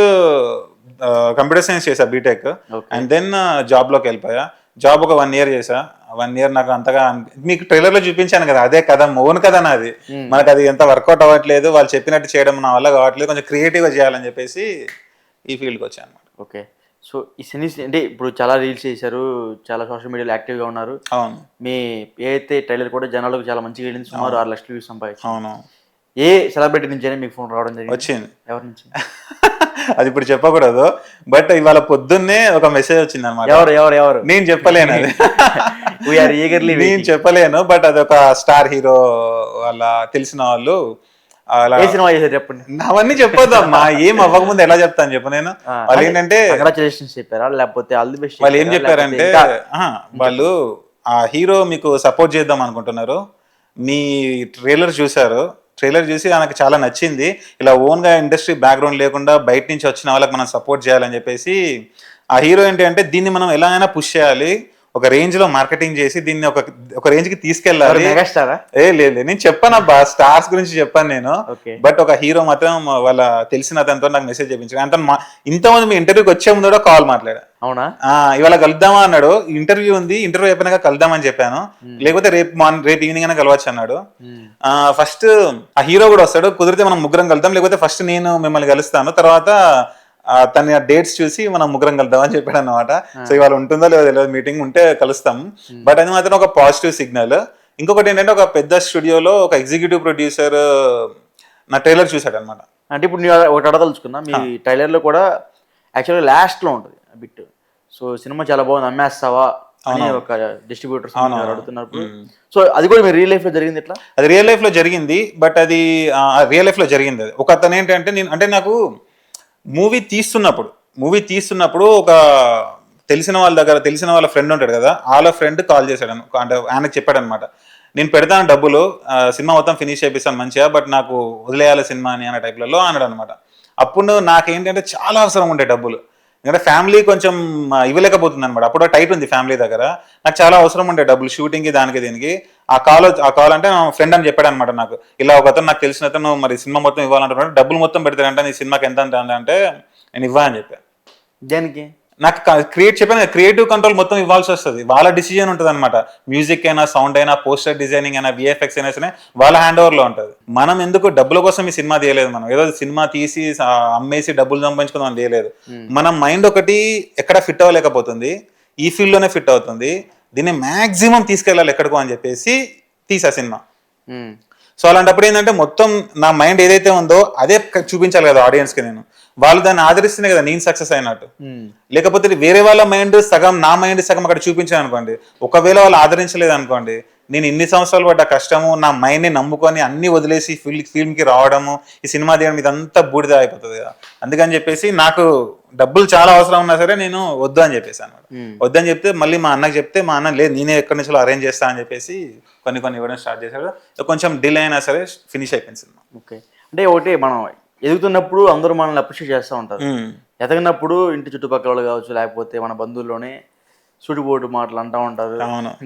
కంప్యూటర్ సైన్స్ చేసా బీటెక్, అండ్ దెన్ జాబ్ లోకి వెళ్ళిపోయా. జాబ్ ఒక 1 year చేసా. 1 year నాకు అంతగా మీకు ట్రైలర్ లో చూపించాను కదా, అదే కదా ఓన్ కదా నాది. మనకు అది ఎంత వర్కౌట్ అవ్వట్లేదు, వాళ్ళు చెప్పినట్టు చేయడం నా వల్ల కావట్లేదు, కొంచెం క్రియేటివ్ గా చేయాలని చెప్పేసి ఈ ఫీల్డ్ కి వచ్చాను అనమాట. ఓకే, సో ఈ సినీ అంటే ఇప్పుడు చాలా రీల్స్ చేశారు, చాలా సోషల్ మీడియాలో యాక్టివ్ గా ఉన్నారు. అవును, మీ ఏదైతే ట్రైలర్ కూడా జనాలకు చాలా మంచిగా వెళ్ళింది, సుమారు 6 లక్షల వ్యూస్ సంపాదించారు. అవును, ఏ సెలబ్రిటీ నుంచి మీకు ఫోన్ రావడం జరిగింది? వచ్చింది. ఎవరి నుంచి? అది ఇప్పుడు చెప్పకూడదు, బట్ ఇవాళ పొద్దున్నే ఒక మెసేజ్ వచ్చింది అనమాట. ఎవరు నేను చెప్పలేను, అది నేను చెప్పలేను, బట్ అది ఒక స్టార్ హీరో వాళ్ళ తెలిసిన వాళ్ళు. చెప్పండి. అవన్నీ చెప్పొద్దమ్మా, ఏం అవ్వకముందు ఎలా చెప్తాను చెప్పు నేను. వాళ్ళు ఏంటంటే చెప్పారా, లేకపోతే వాళ్ళు ఏం చెప్పారంటే, వాళ్ళు ఆ హీరో మీకు సపోర్ట్ చేద్దాం అనుకుంటున్నారు, మీ ట్రైలర్ చూసారు, ట్రైలర్ చూసి నాకు చాలా నచ్చింది, ఇలా ఓన్గా ఇండస్ట్రీ బ్యాక్గ్రౌండ్ లేకుండా బయట నుంచి వచ్చిన వాళ్ళకి మనం సపోర్ట్ చేయాలని చెప్పేసి. ఆ హీరో ఏంటి అంటే దీన్ని మనం ఎలా అయినా పుష్ చేయాలి, ఒక రేంజ్ లో మార్కెటింగ్ చేసి దీన్ని ఒక రేంజ్ కి తీసుకెళ్ళాలి. లేదు నేను చెప్పాను అబ్బా, స్టార్స్ గురించి చెప్పాను నేను, బట్ ఒక హీరో మాత్రం వాళ్ళ తెలిసిన అతనితో నాకు మెసేజ్ చేయించాడు. అంత ఇంతమంది మీ ఇంటర్వ్యూకి వచ్చే ముందు కూడా కాల్ మాట్లాడా. అవునా? ఇవాళ కలుద్దామా అన్నాడు, ఇంటర్వ్యూ ఉంది, ఇంటర్వ్యూ అయిపోయినాక కలుద్దామని చెప్పాను, లేకపోతే రేపు ఈవినింగ్ అయినా కలవచ్చు అన్నాడు. ఫస్ట్ ఆ హీరో కూడా వస్తాడు, కుదిరితే మనం ముగ్గురం కలుద్దాం, లేకపోతే ఫస్ట్ నేను మిమ్మల్ని కలుస్తాను, తర్వాత తన డేట్స్ చూసి మనం ముగ్గురం కలుద్దాం అని చెప్పాడు అనమాట. సో ఇవాళ ఉంటుందో లేదో తెలియదు, మీటింగ్ ఉంటే కలుస్తాం, బట్ అది మాత్రం ఒక పాజిటివ్ సిగ్నల్. ఇంకొకటి ఏంటంటే ఒక పెద్ద స్టూడియోలో ఒక ఎగ్జిక్యూటివ్ ప్రొడ్యూసర్ నా ట్రైలర్ చూసాడు అనమాట. అంటే ఇప్పుడు నేను ఒకటి అడగదలుచుకున్నా, మీ ట్రైలర్ లో కూడా యాక్చువల్గా లాస్ట్ లో ఉంటుంది బిట్, సో సినిమా చాలా బాగుంది అమ్మేస్తావా అని ఒక డిస్ట్రిబ్యూటర్స్ అడుగుతున్నారు. సో అది కూడా మీరు రియల్ లైఫ్ లో జరిగింది? ఎట్లా? అది రియల్ లైఫ్ లో జరిగింది, బట్ అది రియల్ లైఫ్ లో జరిగింది. ఒక అతను ఏంటంటే నాకు మూవీ తీస్తున్నప్పుడు ఒక తెలిసిన వాళ్ళ ఫ్రెండ్ ఉంటాడు కదా, వాళ్ళ ఫ్రెండ్ కాల్ చేశాడు, అంటే ఆయనకు చెప్పాడు అనమాట, నేను పెడతాను డబ్బులు, సినిమా మొత్తం ఫినిష్ చేపిస్తాను మంచిగా, బట్ నాకు వదిలేయాలి సినిమా అని అనే టైప్లలో అన్నాడు అనమాట. అప్పుడు నాకేంటంటే చాలా అవసరం ఉండే డబ్బులు, ఎందుకంటే ఫ్యామిలీ కొంచెం ఇవ్వలేకపోతుంది అనమాట. అప్పుడు టైట్ ఉంది ఫ్యామిలీ దగ్గర. నాకు చాలా అవసరం ఉండే డబ్బులు షూటింగ్కి దానికి దీనికి. ఆ కాల్ అంటే ఫ్రెండ్ అని చెప్పాడు అనమాట నాకు. ఇలా ఒక అతను నాకు తెలిసిన అతను మరి సినిమా మొత్తం ఇవ్వాలంటున్నాడు, డబ్బులు మొత్తం పెడతాడంటే నీ సినిమాకి ఎంత అంటే నేను ఇవ్వా అని చెప్పాను. దేనికి? నాకు చెప్పాను, క్రియేటివ్ కంట్రోల్ మొత్తం ఇవ్వాల్సి వస్తుంది. వాళ్ళ డిసిజన్ ఉంటుంది అనమాట. మ్యూజిక్ అయినా, సౌండ్ అయినా, పోస్టర్ డిజైనింగ్ అయినా, విఎఫ్ఎక్స్ అయినా సరే వాళ్ళ హ్యాండ్ ఓవర్ లో ఉంటుంది. మనం ఎందుకు డబ్బుల కోసం ఈ సినిమా తీయలేదు, మనం ఏదో సినిమా తీసి అమ్మేసి డబ్బులు సంపాదించుకుందాం తీయలేదు. మన మైండ్ ఒకటి ఎక్కడ ఫిట్ అవ్వలేకపోతుంది, ఈ ఫీల్డ్ లోనే ఫిట్ అవుతుంది, దీన్ని మాక్సిమం తీసుకెళ్ళాలి ఎక్కడికో అని చెప్పేసి తీసా సినిమా. సో అలాంటప్పుడు ఏంటంటే మొత్తం నా మైండ్ ఏదైతే ఉందో అదే చూపించాలి కదా ఆడియన్స్ కి. నేను వాళ్ళు దాన్ని ఆదరిస్తేనే కదా నేను సక్సెస్ అయినట్టు. లేకపోతే వేరే వాళ్ళ మైండ్ సగం, నా మైండ్ సగం అక్కడ చూపించాను అనుకోండి, ఒకవేళ వాళ్ళు ఆదరించలేదు అనుకోండి, నేను ఇన్ని సంవత్సరాలు పడ్డ కష్టము, నా మైండ్ని నమ్ముకొని అన్ని వదిలేసి ఫిల్మ్కి రావడము, ఈ సినిమా తీయడం, ఇదంతా బూడిద అయిపోతుంది కదా. అందుకని చెప్పేసి నాకు డబ్బులు చాలా అవసరం ఉన్నా సరే నేను వద్దు అని చెప్పేసి అనమాట. వద్దని చెప్తే మళ్ళీ మా అన్నకి చెప్తే మా అన్న లేదు నేనే ఎక్కడి నుంచో అరేంజ్ చేస్తా అని చెప్పేసి కొన్ని ఇవ్వడం స్టార్ట్ చేశాడు. కొంచెం డిలే అయినా సరే ఫినిష్ అయిపోయింది సినిమా. ఓకే, అంటే ఒకటి మనం ఎదుగుతున్నప్పుడు అందరూ మనల్ని అప్రిషియేట్ చేస్తూ ఉంటారు. ఎదగినప్పుడు ఇంటి చుట్టుపక్కల వాళ్ళు కావచ్చు, లేకపోతే మన బంధువుల్లోనే సుడిపోటు మాటలు అంటూ ఉంటారు,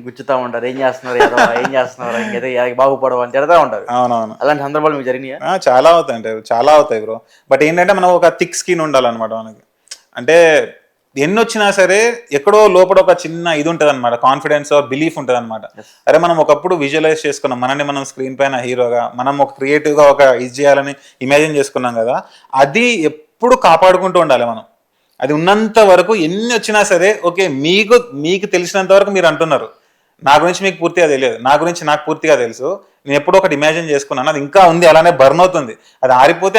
గుచ్చుతా ఉంటారు, ఏం చేస్తున్నారు ఏం చేస్తున్నారు, ఇంకైతే బాగుపడవు అని తిడతా ఉంటారు. అవునవును. అలాంటి సందర్భాలు మీకు జరిగినాయా? చాలా అవుతాయి బ్రో. బట్ ఏంటంటే మనం ఒక థిక్ స్కిన్ ఉండాలన్నమాట మనకి. అంటే ఎన్ని వచ్చినా సరే ఎక్కడో లోపల ఒక చిన్న ఇది ఉంటుంది అనమాట, కాన్ఫిడెన్స్ ఆర్ బిలీఫ్ ఉంటుంది అనమాట. అరే మనం ఒకప్పుడు విజువలైజ్ చేసుకున్నాం మనని మనం స్క్రీన్ పైన హీరోగా, మనం ఒక క్రియేటివ్గా ఒక ఇది చేయాలని ఇమాజిన్ చేసుకున్నాం కదా, అది ఎప్పుడు కాపాడుకుంటూ ఉండాలి మనం. అది ఉన్నంత వరకు ఎన్ని వచ్చినా సరే ఓకే, మీకు తెలిసినంత వరకు మీరు అంటున్నారు, నా గురించి మీకు పూర్తిగా తెలియదు, నా గురించి నాకు పూర్తిగా తెలుసు, నేను ఎప్పుడో ఒకటి ఇమాజిన్ చేసుకున్నాను, అది ఇంకా ఉంది, అలానే బర్న్ అవుతుంది. అది ఆరిపోతే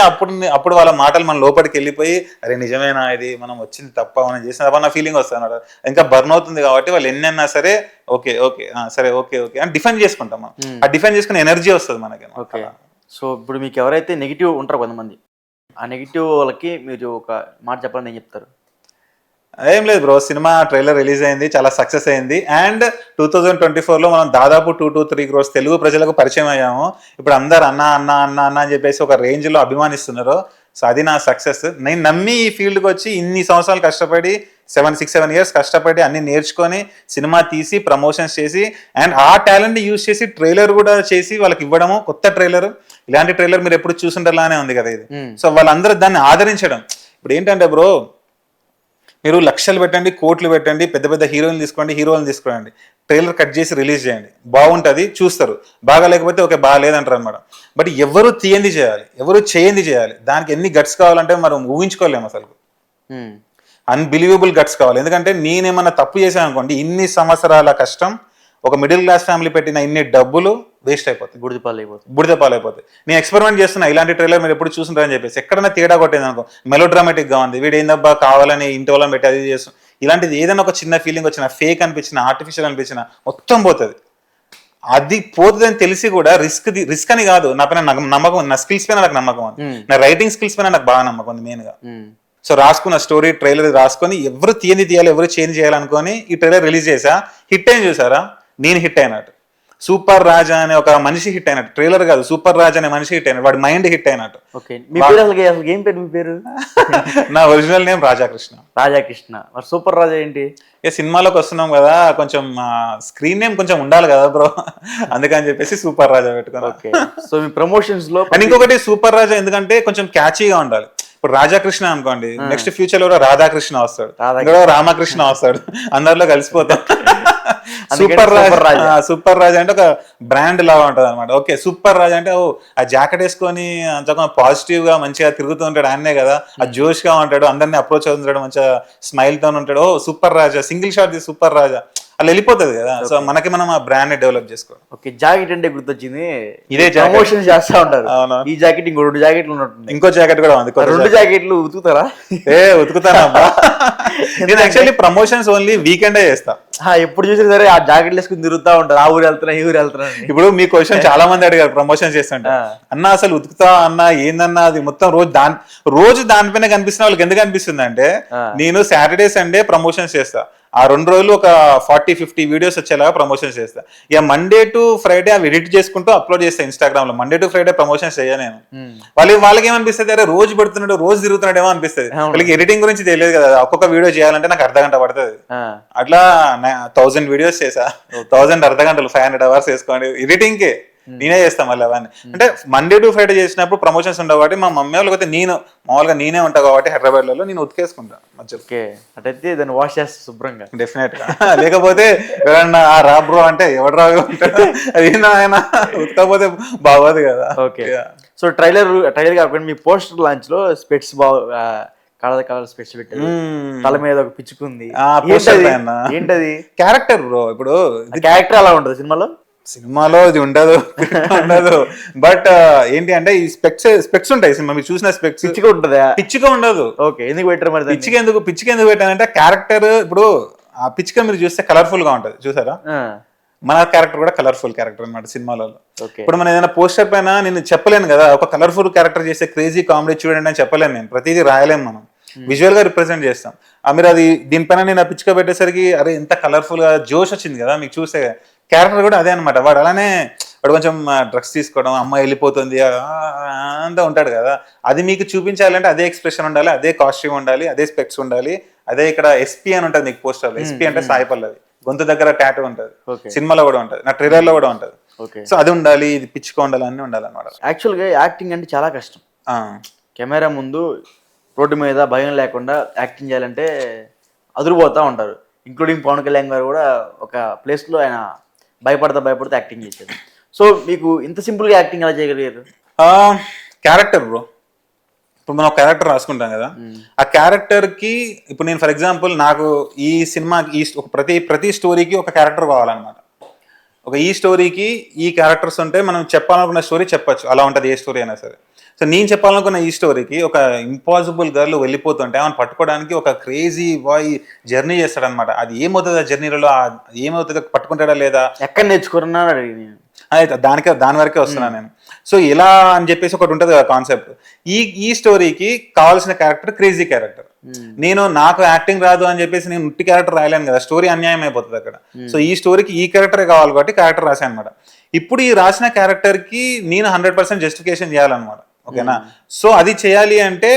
అప్పుడు వాళ్ళ మాటలు మన లోపలికి వెళ్ళిపోయి అరే నిజమేనా ఇది మనం వచ్చింది తప్ప మనం చేసిన తప్ప నా ఫీలింగ్ వస్తుంది. ఇంకా బర్న్ అవుతుంది కాబట్టి వాళ్ళు ఎన్నైనా సరే ఓకే సరే ఓకే అని డిఫైన్ చేసుకుంటాం మనం. ఆ డిఫైన్ చేసుకునే ఎనర్జీ వస్తుంది మనకి. ఓకే, సో ఇప్పుడు మీకు ఎవరైతే నెగిటివ్ ఉంటారో కొంతమంది, ఆ నెగిటివ్ వాళ్ళకి మీరు ఒక మాట చెప్పాలని ఏం చెప్తారు? ఏం లేదు బ్రో, సినిమా ట్రైలర్ రిలీజ్ అయింది, చాలా సక్సెస్ అయింది. అండ్ 2024లో మనం దాదాపు 2 to 3 crores తెలుగు ప్రజలకు పరిచయం అయ్యాము. ఇప్పుడు అందరు అన్న అన్న అన్న అన్న అని చెప్పేసి ఒక రేంజ్ లో అభిమానిస్తున్నారు. సో అది నా సక్సెస్. నేను నమ్మి ఈ ఫీల్డ్కి వచ్చి ఇన్ని సంవత్సరాలు కష్టపడి 6-7 years కష్టపడి అన్ని నేర్చుకొని సినిమా తీసి ప్రమోషన్స్ చేసి అండ్ ఆ టాలెంట్ యూజ్ చేసి ట్రైలర్ కూడా చేసి వాళ్ళకి ఇవ్వడము. కొత్త ట్రైలర్, ఇలాంటి ట్రైలర్ మీరు ఎప్పుడు చూసుంటారులానే ఉంది కదా ఇది. సో వాళ్ళందరూ దాన్ని ఆదరించడం. ఇప్పుడు ఏంటంటే బ్రో, మీరు లక్షలు పెట్టండి, కోట్లు పెట్టండి, పెద్ద పెద్ద హీరోయిన్లు తీసుకోండి, ట్రైలర్ కట్ చేసి రిలీజ్ చేయండి, బాగుంటుంది, చూస్తారు. బాగా లేకపోతే ఓకే బాగాలేదంటారు అనమాట. బట్ ఎవరు తీయంది చేయాలి, ఎవరు చేయంది చేయాలి. దానికి ఎన్ని గట్స్ కావాలంటే మనం ఊహించుకోలేము అసలు. అన్బిలీవబుల్ గట్స్ కావాలి. ఎందుకంటే నేనేమన్నా తప్పు చేశాను అనుకోండి, ఇన్ని సంవత్సరాల కష్టం, ఒక మిడిల్ క్లాస్ ఫ్యామిలీ పెట్టిన ఇన్ని డబ్బులు వేస్ట్ అయిపోతాయి, బుడిదపాలైపోతాయి. నేను ఎక్స్పెరిమెంట్ చేస్తున్నా, ఇలాంటి ట్రైలర్ మీరు ఎప్పుడు చూసుంటారని చెప్పేసి. ఎక్కడైనా తేడా కొట్టేది అనుకో, మెలో డ్రామాటిక్ గా ఉంది, వీడు ఏందబ్బా కావాలని ఇంటి వాళ్ళని పెట్టి అది చేస్తాం, ఇలాంటిది ఏదైనా ఒక చిన్న ఫీలింగ్ వచ్చిన, ఫేక్ అనిపించిన, ఆర్టిఫిషియల్ అనిపించిన మొత్తం పోతుంది. అది పోతుందని తెలిసి కూడా రిస్క్ అని కాదు, నా పైన నమ్మకం ఉంది, నా స్కిల్స్ పైన నాకు నమ్మకం ఉంది, నా రైటింగ్ స్కిల్స్ పైన నాకు బాగా నమ్మకం ఉంది మెయిన్ గా. సో రాసుకున్న స్టోరీ ట్రైలర్ రాసుకొని ఎవరు తీయాలి, ఎవరు చేంజ్ చేయాలనుకొని ఈ ట్రైలర్ రిలీజ్ చేసా. హిట్ అయింది చూసారా, నేను హిట్ అయినట్టు. సూపర్ రాజా అనే ఒక మనిషి హిట్ అయినట్టు, ట్రైలర్ కాదు, సూపర్ రాజా అనే మనిషి హిట్ అయినట్టు, వాడి మైండ్ హిట్ అయినట్టు. ఏం పేరు మీ పేరు? నా ఒరిజినల్ నేమ్ రాజాకృష్ణ. మరి సూపర్ రాజా ఏంటి? సినిమాలోకి వస్తున్నాం కదా, కొంచెం స్క్రీన్ నేమ్ కొంచెం ఉండాలి కదా బ్రో, అందుకని చెప్పేసి సూపర్ రాజా పెట్టుకున్నాను. సో మీ ప్రమోషన్స్ లో అండ్ ఇంకొకటి సూపర్ రాజా ఎందుకంటే కొంచెం క్యాచీగా ఉండాలి. ఇప్పుడు రాజాకృష్ణ అనుకోండి, నెక్స్ట్ ఫ్యూచర్ లో రాధాకృష్ణ వస్తాడు, రామకృష్ణ వస్తాడు, అందరిలో కలిసిపోతాం. సూపర్ రాజా అంటే ఒక బ్రాండ్ లాగా ఉంటది అనమాట. ఓకే, సూపర్ రాజా అంటే ఆ జాకెట్ వేసుకొని పాజిటివ్ గా మంచిగా తిరుగుతూ ఉంటాడు, ఆయనే కదా, ఆ జోష్ గా ఉంటాడు, అందరినీ అప్రోచ్ అవుతుంటాడు, మంచిగా స్మైల్ తో ఉంటాడు. సూపర్ రాజా, సింగిల్ షాట్ సూపర్ రాజా అలా వెళ్ళిపోతుంది కదా. సో మనకి మనం ఆ బ్రాండ్ డెవలప్ చేసుకోవాలి. ఓకే, జాకెట్ అంటే గుర్తొచ్చింది, ఇదే ప్రమోషన్ చేస్తా ఉంటారు. ఈ జాకెట్ ఇంకో 2 జాకెట్లు ఉన్నట్టు, ఇంకో జాకెట్ కూడా ఉంది. 2 జాకెట్లు ఉతుకుతారా? ఉతుకుతానా? నేను యాక్చువల్లీ ప్రమోషన్స్ ఓన్లీ వీకెండే చేస్తా. ఎప్పుడు చూసినా సరే ఆ జాకెట్లు వేసుకుని తిరుగుతా ఉంటారు, ఆ ఊరు వెళ్తున్నా ఈ ఊరు వెళ్తున్నా. ఇప్పుడు మీ క్వశ్చన్ చాలా మంది అడిగారు ప్రమోషన్స్ చేస్తుంటే, అన్న అసలు ఉతుకుతా అన్న ఏందన్నా, అది మొత్తం రోజు దానిపైన కనిపిస్తున్న వాళ్ళకి ఎందుకు అనిపిస్తుంది అంటే, నేను సాటర్డే సండే ప్రమోషన్స్ చేస్తా, ఆ 2 రోజులు ఒక 40-50 వీడియోస్ వచ్చేలాగా ప్రమోషన్స్ చేస్తా. ఇక మండే టు ఫ్రైడే అవి ఎడిట్ చేసుకుంటూ అప్లోడ్ చేస్తాను ఇన్స్టాగ్రామ్ లో. మండే టు ఫ్రైడే ప్రమోషన్స్ చేయ నేను. వాళ్ళకి ఏమనిపిస్తుంది, అరే రోజు పెడుతున్నాడు రోజు తిరుగుతున్నాడు ఏమో అనిపిస్తుంది. వాళ్ళకి ఎడిటింగ్ గురించి తెలియదు కదా, ఒక్కొక్క వీడియో చేయాలంటే నాకు అర్ధగంట పడుతుంది. అట్లా 1000 వీడియోస్ చేసా, 1000 అర్ధగంటలు 500 అవర్స్ వేసుకోండి ఎడిటింగ్ కే. నేనే చేస్తాను మళ్ళీ అవన్నీ. అంటే మండే టు ఫ్రైడే చేసినప్పుడు ప్రమోషన్స్ ఉండవు కాబట్టి మా మమ్మీ వాళ్ళకి నేను మామూలుగా నేనే ఉంటా కాబట్టి హైదరాబాద్ లో నేను ఉతికేసుకుంటా. అటైతే దాన్ని వాష్ చేస్తా శుభ్రంగా. డెఫినెట్ గా. లేకపోతే ఎవరన్నా రా బ్రో అంటే ఎవడు రావు అది ఆయన ఉతకపోతే బాగోదు కదా. ఓకే. సో ట్రైలర్ కాకుండా మీ పోస్టర్ లాంచ్ లో స్పెట్స్ కలర్ స్పెట్స్ పెట్టారు, తల మీద ఒక పిచ్చుకుంది. ఏంటది? Character bro. ఇప్పుడు క్యారెక్టర్ అలా ఉంటుంది సినిమాలో ఇది ఉండదు బట్ ఏంటి అంటే ఈ స్పెక్స్ ఉంటాయి సినిమా మీరు చూసిన స్పెక్స్ పిచ్చిగా ఉండదు. ఓకే, ఎందుకు పెట్టారు మరి? పిచ్చిగా ఎందుకు పెట్టానంటే క్యారెక్టర్ ఇప్పుడు ఆ పిచ్చిగా మీరు చూస్తే కలర్ఫుల్ గా ఉంటది చూసారా. మన క్యారెక్టర్ కూడా కలర్ఫుల్ క్యారెక్టర్ అన్నమాట సినిమాలో. ఇప్పుడు మనం ఏదైనా పోస్టర్ పైన నేను చెప్పలేను కదా ఒక కలర్ఫుల్ క్యారెక్టర్ చేస్తే క్రేజీ కామెడీ చూడండి అని చెప్పలేను నేను. ప్రతిదీ రాయలేము మనం, విజువల్ గా రిప్రజెంట్ చేస్తాం. మీరు అది దీనిపైన నేను పిచ్చిగా పెట్టేసరికి అరే ఎంత కలర్ఫుల్ గా జోష్ వచ్చింది కదా మీకు చూస్తే. క్యారెక్టర్ కూడా అదే అనమాట. వాడు అలానే వాడు కొంచెం డ్రగ్స్ తీసుకోవడం, అమ్మాయి వెళ్ళిపోతుంది అంతా ఉంటాడు కదా. అది మీకు చూపించాలంటే అదే ఎక్స్ప్రెషన్ ఉండాలి, అదే కాస్ట్యూమ్ ఉండాలి, అదే స్పెక్స్ ఉండాలి. అదే ఇక్కడ ఎస్పీ అని ఉంటుంది మీకు పోస్టర్. ఎస్పీ అంటే సాయి పల్లవి, గొంతు దగ్గర టాటూ ఉంటుంది, సినిమాలో కూడా ఉంటుంది, నా ట్రైలర్ లో కూడా ఉంటుంది. సో అది ఉండాలి, ఇది పిచ్చుకో ఉండాలి, అన్ని ఉండాలి అనమాట. యాక్చువల్ గా యాక్టింగ్ అంటే చాలా కష్టం. కెమెరా ముందు రోడ్డు మీద భయం లేకుండా యాక్టింగ్ చేయాలంటే అదురుపోతూ ఉంటారు. ఇంక్లూడింగ్ పవన్ కళ్యాణ్ గారు కూడా ఒక ప్లేస్లో ఆయన భయపడుతూ యాక్టింగ్ చేశారు. సో మీకు ఇంత సింపుల్గా యాక్టింగ్ ఎలా చేయగలిగారు? Character bro. ఇప్పుడు మనం క్యారెక్టర్ రాసుకుంటాం కదా, ఆ క్యారెక్టర్ కి ఇప్పుడు నేను ఫర్ ఎగ్జాంపుల్ నాకు ఈ సినిమాకి ప్రతి స్టోరీకి ఒక క్యారెక్టర్ కావాలన్నమాట. ఈ స్టోరీకి ఈ క్యారెక్టర్స్ ఉంటే మనం చెప్పాలనుకున్న స్టోరీ చెప్పచ్చు, అలా ఉంటుంది ఏ స్టోరీ అయినా సరే. సో నేను చెప్పాలనుకున్న ఈ స్టోరీకి ఒక ఇంపాసిబుల్ గర్ల్ వెళ్ళిపోతుంటే ఆమెను పట్టుకోవడానికి ఒక క్రేజీ బాయ్ జర్నీ చేస్తాడనమాట. అది ఏమవుతుంది ఆ జర్నీలో, ఏమవుతుంది పట్టుకుంటాడా లేదా, ఎక్కడ నేర్చుకున్నా అయితే దాని వరకే వస్తున్నాను నేను. సో ఇలా అని చెప్పేసి ఒకటి ఉంటుంది కదా కాన్సెప్ట్. ఈ స్టోరీకి కావాల్సిన క్యారెక్టర్ క్రేజీ క్యారెక్టర్. నాకు యాక్టింగ్ రాదు అని చెప్పేసి నేను ఉట్టి క్యారెక్టర్ రాయలేను కదా, స్టోరీ అన్యాయం అయిపోతుంది అక్కడ. సో ఈ స్టోరీకి ఈ క్యారెక్టరే కావాలి కాబట్టి క్యారెక్టర్ రాశాను అనమాట. ఇప్పుడు ఈ రాసిన క్యారెక్టర్ కి నేను 100% జస్టిఫికేషన్ చేయాలన్నమాట. ఓకేనా. సో అది చేయాలి అంటే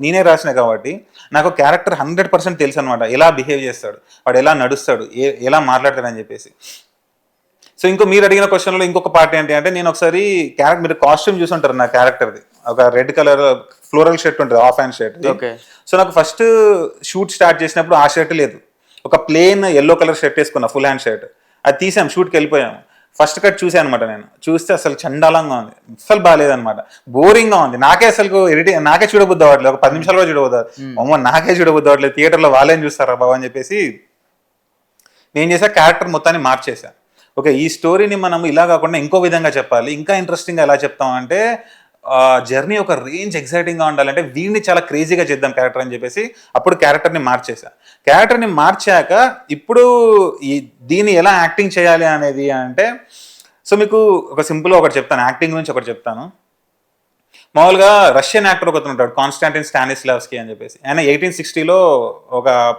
నేనే రాసిన కాబట్టి నాకు క్యారెక్టర్ 100% తెలుసు అనమాట. ఎలా బిహేవ్ చేస్తాడు వాడు, ఎలా నడుస్తాడు, ఎలా మాట్లాడతాడు అని చెప్పేసి. సో మీరు అడిగిన క్వశ్చన్లో ఇంకొక పార్ట్ ఏంటి అంటే నేను ఒకసారి మీరు కాస్ట్యూమ్ చూసి ఉంటారు నా క్యారెక్టర్ది. ఒక రెడ్ కలర్ ఫ్లోరల్ షర్ట్ ఉంటుంది, ఆఫ్ హ్యాండ్ షర్ట్. సో నాకు ఫస్ట్ షూట్ స్టార్ట్ చేసినప్పుడు ఆ షర్ట్ లేదు, ఒక ప్లెయిన్ ఎల్లో కలర్ షర్ట్ వేసుకున్నా, ఫుల్ హ్యాండ్ షర్ట్. అది తీసాం, షూట్కి వెళ్ళిపోయాము. ఫస్ట్ కట్ చూసాను అనమాట నేను. చూస్తే అసలు చండాలంగా ఉంది, అసలు బాగాలేదనమాట, బోరింగ్ గా ఉంది. నాకే చూడబుద్ది అవ్వట్లేదు, ఒక 10 నిమిషాలు కూడా చూడబోద్దు, నాకే చూడబుద్ది అవ్వట్లేదు, థియేటర్లో వాళ్ళేం చూస్తారా బాబు అని చెప్పేసి నేను చేసా, క్యారెక్టర్ మొత్తాన్ని మార్చేసా. ఓకే, ఈ స్టోరీని మనం ఇలా కాకుండా ఇంకో విధంగా చెప్పాలి, ఇంకా ఇంట్రెస్టింగ్ ఎలా చెప్తాం అంటే జర్నీ ఒక రేంజ్ ఎక్సైటింగ్ గా ఉండాలంటే వీడిని చాలా క్రేజీగా చేద్దాం క్యారెక్టర్ అని చెప్పేసి అప్పుడు క్యారెక్టర్ని మార్చేసా. క్యారెక్టర్ని మార్చాక ఇప్పుడు దీన్ని ఎలా యాక్టింగ్ చేయాలి అనేది అంటే, సో మీకు ఒక సింపుల్గా ఒకటి చెప్తాను, యాక్టింగ్ గురించి ఒకటి చెప్తాను. మామూలుగా రష్యన్ యాక్టర్ ఒకతను ఉంటాడు, కాన్స్టాంటిన్ స్టానిస్లావ్స్కీ అని చెప్పేసి. ఆయన 1860లో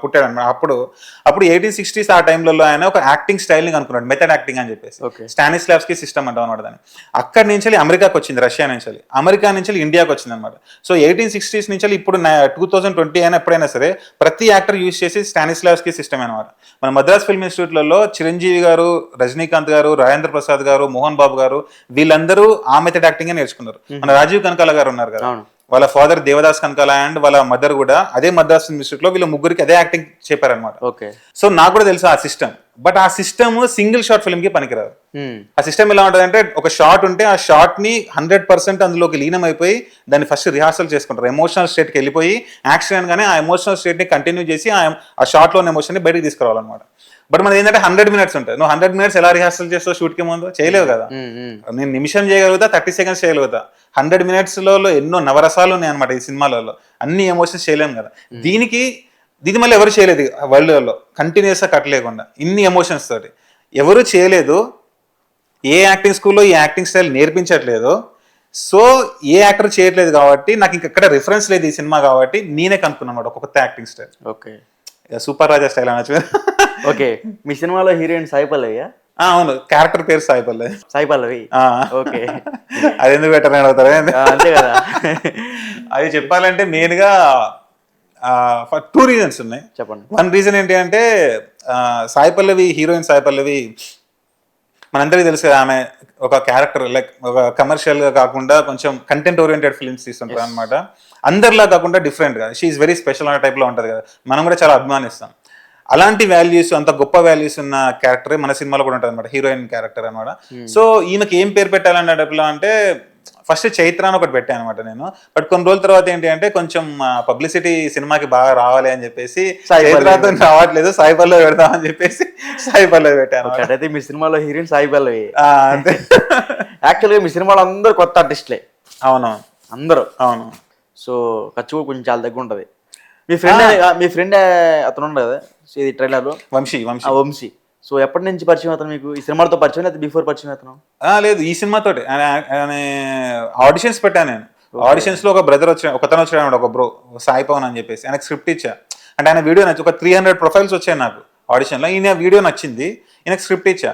పుట్టాడు అనమాట. అప్పుడు 1860s ఆ టైంలో ఆయన ఒక యాక్టింగ్ స్టైల్ని కనుక్కున్నాడు, మెథడ్ యాక్టింగ్ అని చెప్పేసి. స్టానిస్లావ్స్కీ సిస్టమ్ అంటాం అనమాట దాన్ని. అక్కడి నుంచి అమెరికాకి వచ్చింది, రష్యా నుంచి, అమెరికా నుంచి ఇండియాకి వచ్చింది అనమాట. సో 1860s నుంచి ఇప్పుడు 2020 అయినా ఎప్పుడైనా సరే ప్రతి యాక్టర్ యూజ్ చేసి స్టానిస్లావ్స్కీ సిస్టమ్ అనమాట. మన మద్రాస్ ఫిల్మ్ ఇన్స్టిట్యూట్లలో చిరంజీవి గారు, రజనీకాంత్ గారు, రాజేంద్ర ప్రసాద్ గారు, మోహన్ బాబు గారు వీళ్ళందరూ ఆ మెథడ్ యాక్టింగ్ నేర్చుకున్నారు. మన రాజీవ్ కనకాల గారు ఉన్నారు కదా, వాళ్ళ ఫాదర్ దేవదాస్ కనకాల అండ్ వాళ్ళ మదర్ కూడా అదే మద్రాస్ ఇన్స్టిట్యూట్ లో వీళ్ళ ముగ్గురికి అదే యాక్టింగ్ చెప్పారనమాట. సో నాకు కూడా తెలుసు ఆ సిస్టమ్. బట్ ఆ సిస్టమ్ సింగిల్ షాట్ ఫిల్మ్ కి పనికిరాదు. ఆ సిస్టమ్ ఎలా ఉంటుంది అంటే, ఒక షాట్ ఉంటే ఆ షాట్ ని 100% అందులోకి లీనం అయిపోయి దాన్ని ఫస్ట్ రిహార్సల్ చేసుకుంటారు, ఎమోషనల్ స్టేట్ కి వెళ్ళిపోయి యాక్షన్ అనగానే ఆ ఎమోషనల్ స్టేట్ ని కంటిన్యూ చేసి ఆ షాట్ లోని ఎమోషన్ ని బయటకు తీసుకురావాలన్నమాట. బట్ మనది ఏంటంటే 100 minutes ఉంటుంది. నువ్వు 100 minutes ఎలా రిహార్సల్ చేస్తావు షూట్ కి ముందు? చేయలేవు కదా. నేను నిమిషం చేయగలుగుతా, 30 seconds చేయగలుగుతా. 100 minutes ఎన్నో నవరసాలు ఉన్నాయి అనమాట ఈ సినిమాలలో. అన్ని ఎమోషన్స్ చేయలేము కదా. దీని మళ్ళీ ఎవరు చేయలేదు వరల్డ్లో కంటిన్యూస్ గా కట్ లేకుండా ఇన్ని ఎమోషన్స్ తోటి ఎవరు చేయలేదు. ఏ యాక్టింగ్ స్కూల్లో ఈ యాక్టింగ్ స్టైల్ నేర్పించట్లేదు. సో ఏ యాక్టర్ చేయట్లేదు కాబట్టి నాకు ఇంకెక్కడ రిఫరెన్స్ లేదు ఈ సినిమా కాబట్టి నేనే కనుక్కున్నాను ఒక కొత్త యాక్టింగ్ స్టైల్. ఓకే, సూపర్ రాజా స్టైల్ అనొచ్చు. ఓకే, మీ సినిమాలో హీరోయిన్ సాయి పల్లవియా? అవును, క్యారెక్టర్ పేరు సాయి పల్లవి. సాయి పల్లవి, ఓకే. అది ఎందుకు పెట్టారని అడుగుతారా? అంతే కదా. అది చెప్పాలంటే మెయిన్గా 2 రీజన్స్ ఉన్నాయి. చెప్పండి. 1 రీజన్ ఏంటి అంటే సాయి పల్లవి, హీరోయిన్ సాయి పల్లవి మనందరికీ తెలుసు కదా, ఆమె ఒక క్యారెక్టర్ లైక్ ఒక కమర్షియల్ గా కాకుండా కొంచెం కంటెంట్ ఓరియంటెడ్ ఫిల్మ్స్ తీస్తుంటారు అనమాట. అందరిలా కాకుండా డిఫరెంట్ గా, షీఈస్ వెరీ స్పెషల్ అనే టైప్ లో ఉంటది కదా, మనం కూడా చాలా అభిమానిస్తాం. అలాంటి వాల్యూస్, అంత గొప్ప వాల్యూస్ ఉన్న క్యారెక్టర్ మన సినిమాలో కూడా ఉంటుంది అనమాట, హీరోయిన్ క్యారెక్టర్ అనమాట. సో ఈమెకి ఏం పేరు పెట్టాలనే టైప్లో అంటే ఫస్ట్ చైత్ర అని ఒకటి పెట్టాను అనమాట నేను. బట్ కొన్ని రోజుల తర్వాత ఏంటి అంటే కొంచెం పబ్లిసిటీ సినిమాకి బాగా రావాలి అని చెప్పేసి చైత్రతో రావట్లేదు, సాయి పల్లవి పెడదామని చెప్పేసి సాయి పల్లవి పెట్టాను. అయితే మీ సినిమాలో హీరోయిన్ సాయి పల్లవి. అంతే. యాక్చువల్గా మీ సినిమాలో అందరూ కొత్త ఆర్టిస్టులే. అవును, అందరూ. అవును. సో ఖర్చు కూడా కొంచెం చాలా తగ్గు ఉంటుంది. మీ ఫ్రెండ్ అతను ఉండదు కదా ఇది ట్రైలర్లో, వంశీ. సో ఎప్పటి నుంచి పరిచయం అతను మీకు? ఈ సినిమాతో పరిచయం లేదా బిఫోర్ పరిచయం అతను? లేదు, ఈ సినిమాతో ఆడిషన్స్ పెట్టాను నేను. ఆడిషన్స్ లో ఒక బ్రదర్ ఒకతను వచ్చాడు, ఒక బ్రో సాయి పవన్ అని చెప్పేసి. ఆయనకు స్క్రిప్ట్ ఇచ్చా. అంటే ఆయన వీడియో నచ్చి ఒక 300 ప్రొఫైల్స్ వచ్చాయి నాకు ఆడిషన్లో. ఈయన వీడియో నచ్చింది, ఈయనకు స్క్రిప్ట్ ఇచ్చా.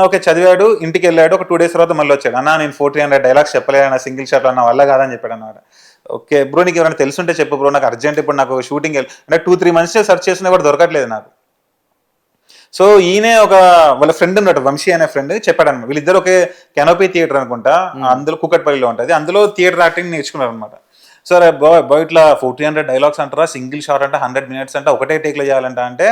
ఓకే, చదివాడు, ఇంటికి వెళ్ళాడు. ఒక 2 days తర్వాత మళ్ళీ వచ్చాడు. అన్న నేను 400 డైలాగ్స్ చెప్పలేను, సింగిల్ షాట్ అన్న వల్ల కాదని చెప్పాడు అన్నమాట. ఓకే బ్రో, నీకు ఎవరైనా తెలుసుంటే చెప్పు బ్రో, నాకు అర్జెంట్ ఇప్పుడు నాకు షూటింగ్ అంటే 2-3 months సెర్చ్ చేసినా కూడా దొరకట్లేదు నాకు. సో ఈయనే వాళ్ళ ఫ్రెండ్ ఉన్నాడు, వంశీ అనే ఫ్రెండ్ చెప్పాడు అనమాట. వీళ్ళిద్దరు ఒకే కెనోపీ థియేటర్ అనుకుంటా, అందులో కూకట్పల్లిలో ఉంటుంది, అందులో థియేటర్ యాక్టింగ్ నేర్చుకున్నారు అనమాట. సో బాయ్ ఇట్లా 400 డైలాగ్స్ అంటారా, సింగిల్ షాట్ అంటే 100 minutes అంటే ఒకటే టేక్లో చేయాలంట అంటే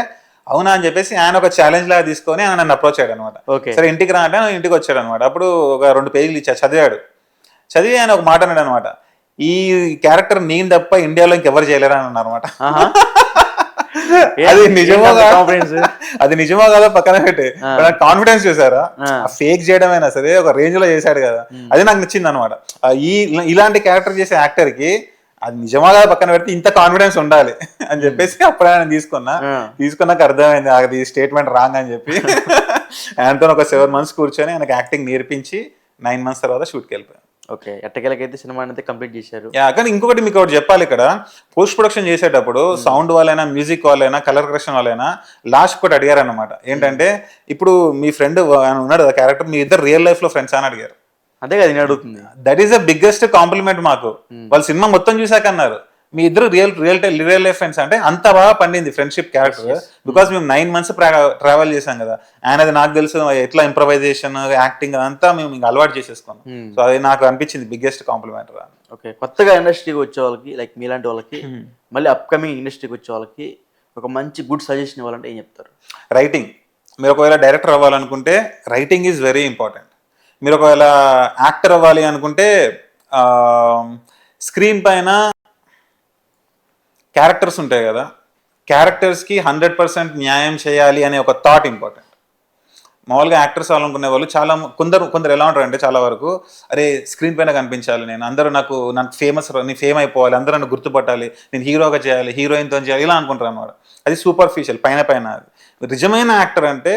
అవునా అని చెప్పేసి ఆయన ఒక ఛాలెంజ్ లాగా తీసుకొని ఆయన నన్ను అప్రోచ్ అయ్యాడు అనమాట. సరే ఇంటికి రా అంటే ఇంటికి వచ్చాడు అనమాట. అప్పుడు ఒక 2 పేజీలు ఇచ్చా, చదివి ఆయన ఒక మాట అన్నాడు అనమాట, ఈ క్యారెక్టర్ నేను తప్ప ఇండియాలో ఇంకెవరు చేయలేరా అని అన్నారు అనమాట. అది నిజమో కదా పక్కన పెట్టి కాన్ఫిడెన్స్ చూసారా, ఫేక్ చేయడమైనా సరే ఒక రేంజ్ లో చేశాడు కదా, అది నాకు నచ్చింది అనమాట. ఇలాంటి క్యారెక్టర్ చేసే యాక్టర్ కి అది నిజమా కదా పక్కన పెడితే ఇంత కాన్ఫిడెన్స్ ఉండాలి అని చెప్పేసి అప్పుడు ఆయన తీసుకున్నాక అర్థమైంది అది స్టేట్మెంట్ రాంగ్ అని చెప్పి. ఆయనతో ఒక 7 months కూర్చొని ఆయనకు యాక్టింగ్ నేర్పించి 9 months తర్వాత షూట్కి వెళ్ళిపోయాను. ఓకే, ఎట్టకేలకైతే సినిమా అయితే కంప్లీట్ చేశారు. కానీ ఇంకొకటి మీకు ఒకటి చెప్పాలి, ఇక్కడ పోస్ట్ ప్రొడక్షన్ చేసేటప్పుడు సౌండ్ వాళ్ళైనా, మ్యూజిక్ వాళ్ళైనా, కలర్ కరెక్షన్ వాళ్ళైనా లాస్ట్ కూడా అడిగారు అనమాట. ఏంటంటే ఇప్పుడు మీ ఫ్రెండ్ ఉన్నాడు కదా క్యారెక్టర్, మీ ఇద్దరు రియల్ లైఫ్ లో ఫ్రెండ్స్ అని అడిగారు. అదే కదా నేను అడుగుతుంది. That is the biggest compliment మాకు. వాళ్ళు సినిమా మొత్తం చూసాక అన్నారు మీ ఇద్దరు రియల్ లైఫ్ ఫ్రెండ్స్ అంటే అంత బాగా పండింది ఫ్రెండ్షిప్ క్యారెక్టర్. బికాస్ మేము 9 months ట్రావెల్ చేసాం కదా, ఆయనది నాకు తెలుసు ఎట్లా ఇంప్రవైజేషన్, యాక్టింగ్ అదంతా మేము ఇంకా అలవాటు చేసేసుకున్నాం. సో అది నాకు అనిపించింది బిగ్గెస్ట్ కాంప్లిమెంట్. ఓకే, కొత్తగా ఇండస్ట్రీకి వచ్చే వాళ్ళకి లైక్ మీలాంటి వాళ్ళకి, మళ్ళీ అప్కమింగ్ ఇండస్ట్రీకి వచ్చే వాళ్ళకి ఒక మంచి గుడ్ సజెషన్ ఇవ్వాలంటే ఏం చెప్తారు? రైటింగ్. మీరు ఒకవేళ డైరెక్టర్ అవ్వాలనుకుంటే రైటింగ్ ఈజ్ వెరీ ఇంపార్టెంట్. మీరు ఒకవేళ యాక్టర్ అవ్వాలి అనుకుంటే స్క్రీన్ పైన క్యారెక్టర్స్ ఉంటాయి కదా, క్యారెక్టర్స్కి 100% న్యాయం చేయాలి అనే ఒక థాట్ ఇంపార్టెంట్. మామూలుగా యాక్టర్స్ అవ్వాలనుకునే వాళ్ళు చాలా కొందరు ఎలా ఉంటారు అంటే చాలా వరకు అరే స్క్రీన్ పైన కనిపించాలి, నేను అందరూ నాకు ఫేమ్ అయిపోవాలి, అందరూ నన్ను గుర్తుపట్టాలి, నేను హీరోగా చేయాలి, హీరోయిన్తో చేయాలి, ఇలా అనుకుంటారు అన్నమాట. అది సూపర్ఫిషియల్, పైన. నిజమైన యాక్టర్ అంటే